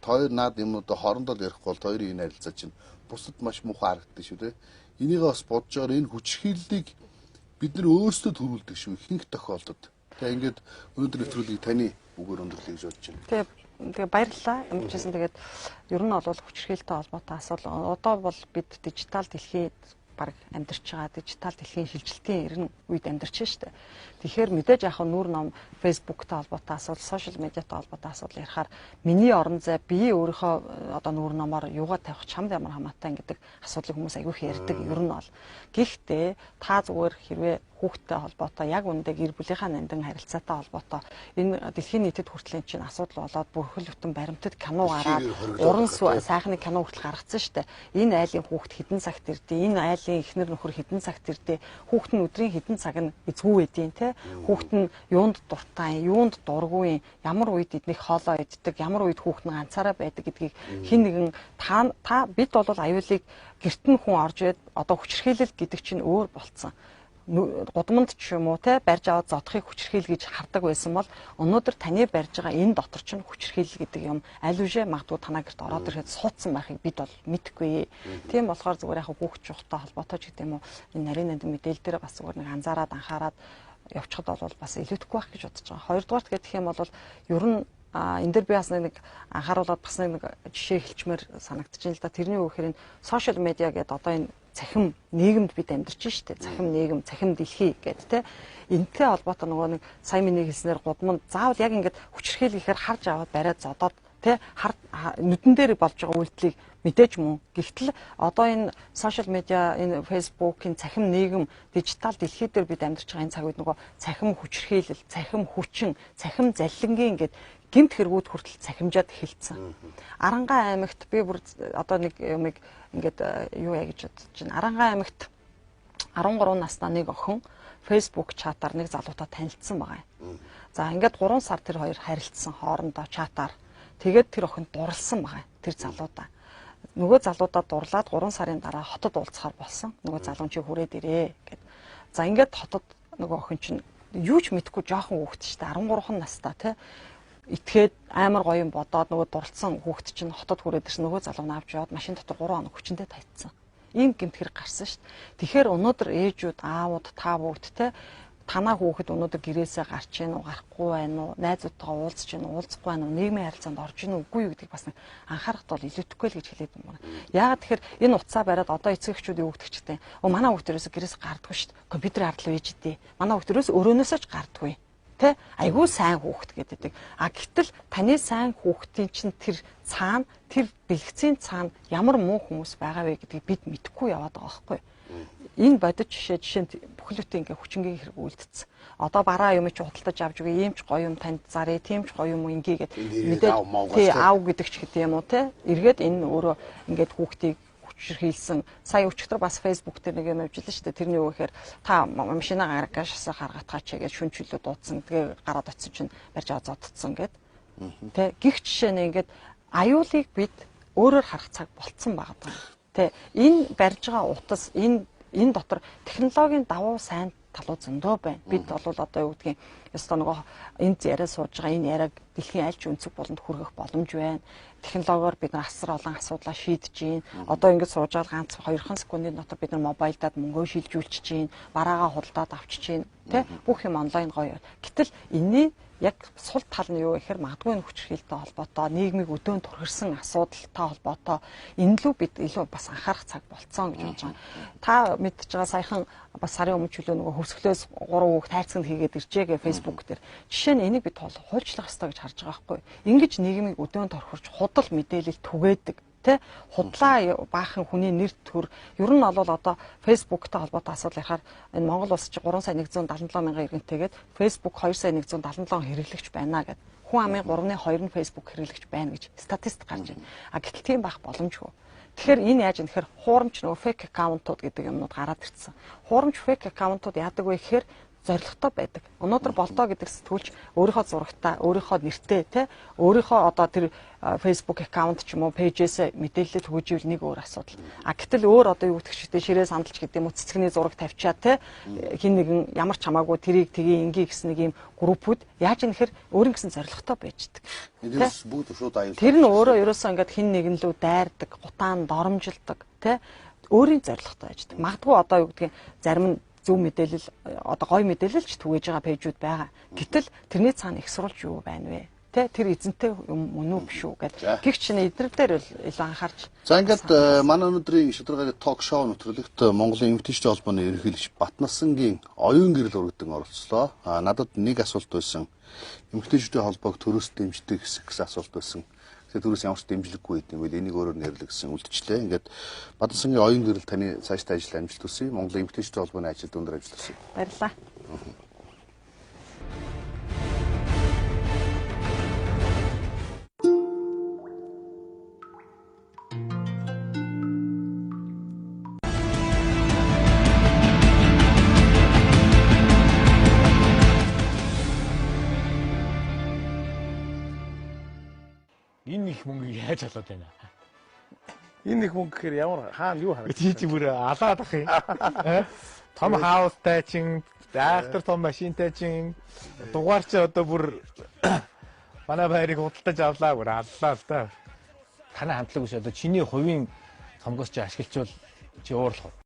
Speaker 2: хоёр наад юмудаа хоорондоо ярихгүй бол хоёрын энэ харилцаа чинь бусад маш муухай харагддаг шүү дээ. Энийг бас бодож байгаа энэ хүчрхийллийг бид нар өөрсдөө төрүүлдэг шүү ихэнх тохиолдолд. Тэгээ ингээд өнөөдөр нэвтрүүлгийг таны үгээр өндөрлөе гэж бодож байна.
Speaker 3: Тэгээ баярлалаа. Ямар ч гэсэн тэгээд ер нь бол хүчрхийлэлтэй холбоотой асуудал одоо бол бид дижитал дэлхийд баг амьдарч байгаа дижитал дэлхийн шилжилтийн эргэн үед амьдарч байна шүү дээ. Тэгэхээр мэдээж яг нүүр ном фэйсбુકтай холбоотой асуудал, сошиал медиатай холбоотой асуудал ярихаар миний орон зай би өөрийнхөө одоо нүүр номоор юугаа тавих чамд ямар хамаатай гэдэг асуудлыг хүмүүс аягүй их ярьдаг ер нь бол. Гэхдээ та зүгээр хэрвээ хүүхдтэй холбоотой яг үндэ гэр бүлийнхаа нандин харилцаатай холбоотой энэ дэлхийн нийтэд хүртэл чинь асуудал болоод бүрхэл бүтэн баримтат кино гараад уран сайхны кино хүртэл гаргацсан шүү дээ. Энэ айлын хүүхд хідэн цагт ирдээ, энэ айлын эхнэр нөхөр хідэн цагт ирдээ, хүүхд нь өдрийн хідэн цаг нь эзгүй байдیں۔ Тэ хүүхд нь юунд дуртай, юунд дургүй, ямар үед эднийг хоолоо иддэг, ямар үед хүүхд нь ганцаараа байдаг гэдгийг хин нэгэн та бид бол аюулыг гэрт нь хүн орж ирээд одоо хүчрхийлэл гэдэг чинь өөр болцсон. Гудамд ч юм уу те барьж аваад зодохыг хүчрхийл гэж хардаг байсан бол өнөөдөр таны барьж байгаа энэ дотор ч хүчрхийл гэдэг юм аль үшээ магадгүй танаа гэрт ороод ирэхэд суудсан байхыг бид бол мэдэхгүй. Тийм болохоор зүгээр яг хүүхд чухтай холбоотой ч гэдэг юм уу энэ нарийн нанд мэдээлэл дээр бас зүгээр нэг анзаараад анхаарад явчихад бол бас илүүдэхгүй байх гэж бодож байгаа. Хоёрдугаарт гэх юм бол ер нь энэ дээр би бас нэг анхааруулад бас нэг жишээ хэлчмээр санагдчихээн л да. Тэрний үг хэрэг сошиал медиа гэдэг одоо энэ цахим нийгэмд бид амьдарч штэ. Цахим нийгэм, цахим дэлхий гэдэг те. Энтэй холбоотой нөгөө нэг сая миний хэлснээр гудамд заавал яг ингээд хүчрхийл гэхээр харж аваад бариад зодоод те нүдэн дээр болж байгаа үйлдэлийг мэдээж мөн. Гэхдээ одоо энэ сошиал медиа, энэ фэйсбુકийн цахим нийгэм, дижитал дэлхий дээр бид амьдарч байгаа энэ цаг үед нөгөө цахим хүчрхийлэл, цахим хүчин, цахим заллингийн ингээд гэмт хэрэгүүд хүртэл цахимжаад эхэлсэн. Арангаан аймагт би бүр одоо нэг юмыг ингээд юу яа гэж бодож байна. Арангаан аймагт 13 настай нэг охин фэйсбુક чатаар нэг залуутай танилцсан байгаа юм. За ингээд 3 сар тэр хоёр харилцсан хоорондоо чатаар. Тэгээд тэр охин дурлсан байгаа тэр залуудаа. Нөгөө залуудаа дурлаад 3 сарын дараа хотод уулзахаар болсон. Нөгөө залуун чи хүрээд ирээ гэд. За ингээд хотод нөгөө охин чинь юу ч мэдэхгүй жоохон хүүхэд ч та 13 настай тий. Итгээд амар гоё юм бодоод нөгөө дурлцсан хүүхэд чинь хотод хүрээд ирсэн нөгөө залуу нь авч яваад машин дотор 3 хоног хүчиндээ тавьчихсан. Ийм гэмт хэрэг гарсан шүү дээ. Тэгэхээр өнөөдөр ээжүүд, аавууд, та бүгд те танаа хүүхэд өнөөдөр гэрээсээ гарч ийн уу, гарахгүй байна уу, найзуудтайгаа уулзч ийн уу, уулзахгүй байна уу, нийгмийн харилцаанд орж ийн үгүй юу гэдгийг бас анхаарахд бол илүүдэхгүй л гэж хэлээд байна. Яагаад тэгэхээр энэ утсаа бариад одоо эцэгчүүд юу гэдэг чигтэй. Манай хүүхд ерөөсө гэрээс гардаггүй шүү дээ. Компьютер ардл байж дээ. Манай хүүхд ерөөсө өрөөнөөсөө ч гардаггүй. Тэ айгүй сайн хүүхэд гэдэг. А гэтэл таны сайн хүүхдийн чинь тэр цаана тэр бэлгэцийн цаана ямар муу хүмүүс байгаа вэ гэдгийг бид мэдэхгүй яваад байгаа байхгүй. Энэ бодит жишээ нь бүхлөтийн ингээ хүчингийн хэрэг үлдсэн. Одоо бараа юм чи худалдаж авч үгүй ийм ч гоё юм танд зарыг тийм ч гоё юм ингээ гээд мэдээд тий аав гэдэг ч гэдэг юм уу те. Эргээд энэ өөрөө ингээд хүүхдийг хүчрхийлсэн. Сая өчигдөр бас фэйсбુક дээр нэг юм авчихлаа шүү дээ. Тэрний юу гэхээр та машинаа гаргашаа гаргатгаач гэж шүнчлөө дуудсан. Тэгээ гараад очсон чинь барьж аваад зодтсон гэд. Тэ гих жишээ нь ингээд аюулыг бид өөрөөр харах цаг болцсон байгаа. Тэ энэ барьж байгаа утас энэ дотор технологийн давуу сайн талууд зөндөө байна. Бид бол одоо юу гэдгийг ёстой нөгөө энд яриа сууж байгаа энэ яриаг дэлхийн аль ч өнцөг болонд хүргэх боломж байна. Технологиор бид нар асар олон асуудлаа шийдэж гин. Одоо ингэж сууж байгаа ганц 2 секундын дотор бид нар мобайлдаад мөнгөө шилжүүлчих гин, бараагаа худалдаад авчиж гин, тэ бүх юм онлайн гоё. Гэтэл энэний яг сул тал нь юу гэхээр магадгүй хүчрхийлэлтэй холбоотой нийгмийг өдөөн турхирсан асуудалтай холбоотой энэ лүү бид илүү бас анхаарах цаг болцсон гэж бодож байгаа. Та мэдж байгаа саяхан бас сарын өмнө чөлөө нөгөө хөвсгөлөөс 3 хүүхд тайцсанд хийгээд иржээгээ фэйсбુક дээр. Жишээ нь энийг бид хуульчлах ёстой гэж харж байгаа байхгүй. Ингэж нийгмийг өдөөн торхорч худал мэдээлэл түгээдэг. Тэ худлаа баахан хүний нэр төр ер нь бол одоо фэйсбુકтай холбоотой асуудал ярихаар энэ Монгол улс чи 3,177,000 иргэнтэйгээд фэйсбુક 2,177 хэрэглэгч байна гэд хүн амын 3/2 нь фэйсбુક хэрэглэгч байна гэж статистик гарч байна. А гэтэл тийм байх боломжгүй. Тэгэхээр энэ яаж юм тэгэхээр хуурамч нөгөө фейк аккаунтууд гэдэг юмнууд гараад ирсэн. Хуурамч фейк аккаунтууд яадаг вэ гэхээр зоригтой байдаг. Өнөөдөр болдоо гэдэг сэтгүүлч өөрийнхөө зурагтаа, өөрийнхөө нэртэй те өөрийнхөө одоо тэр Facebook аккаунт ч юм уу пэйжээс мэдээлэл түгживэл нэг өөр асуудал. А гэтэл өөр одоо юу гэдэг чигтээ ширээ сандалч гэдэг юм уу цэцгний зураг тавьчаа те хин нэгэн ямар ч хамаагүй тэрийг тгий ингээ гэсэн нэг юм группүүд яаж нэхэр өөрийн гэсэн зоригтой байждаг.
Speaker 2: Эдгээс бүгд шууд аюул.
Speaker 3: Тэр нь өөрөө ерөөсөө ингээд хин нэгэн лөө дайрдаг, гутаан доромжилдаг те өөрийн зоригтой байждаг. Магадгүй одоо юу гэдгийг зарим нь зөв мэдээлэл одоо гоё мэдээлэл ч түгэж байгаа пэйжүүд байгаа. Гэтэл тэрний цаана их сурвалж юу байна вэ? Тэ тэр эзэнтэй юм мөн үү биш үү гэдэг. Гэгч нэ эднэр дээр илүү анхаарч.
Speaker 2: За ингээд манай өнөөдрийн шударганы ток шоу нэвтрүүлэгт Монголын эмэгтэйчдийн холбооны ерөнхийлөгч Батнасангийн оюун гэрэл өргөдөн оролцлоо. Надад нэг асуулт байсан. Эмэгтэйчдийн холбоог төрөөс дэмждэг гэсэн асуулт байсан. Төрөөс ямар ч дэмжлэггүй гэдэг юм бол энийг өөрөөр нэрлэх гэсэн үлдчихлээ. Ингээд Батнасангийн оюун гэрэл таны цаашдаа ажил амжилт хүсье. Монголын эмэгтэйчдийн холбооны ажилд өндөр ажил хүсье.
Speaker 3: Баярлалаа.
Speaker 4: Энэ их мөнгөийг яаж олоод байна?
Speaker 5: Энэ их мөнгө гэхээр ямар хаана юу харагдав?
Speaker 4: Чи чи бүр алаад ах юм. Том хаустай чин, айхтар том машинтай чин, дугаар чи одоо бүр манай байрыг худалдаж авлаа бүр аллаа л да. Танай хамтлаг ус одоо чиний хувийн цомгоос чи ашиглчвал чи уурлах уу?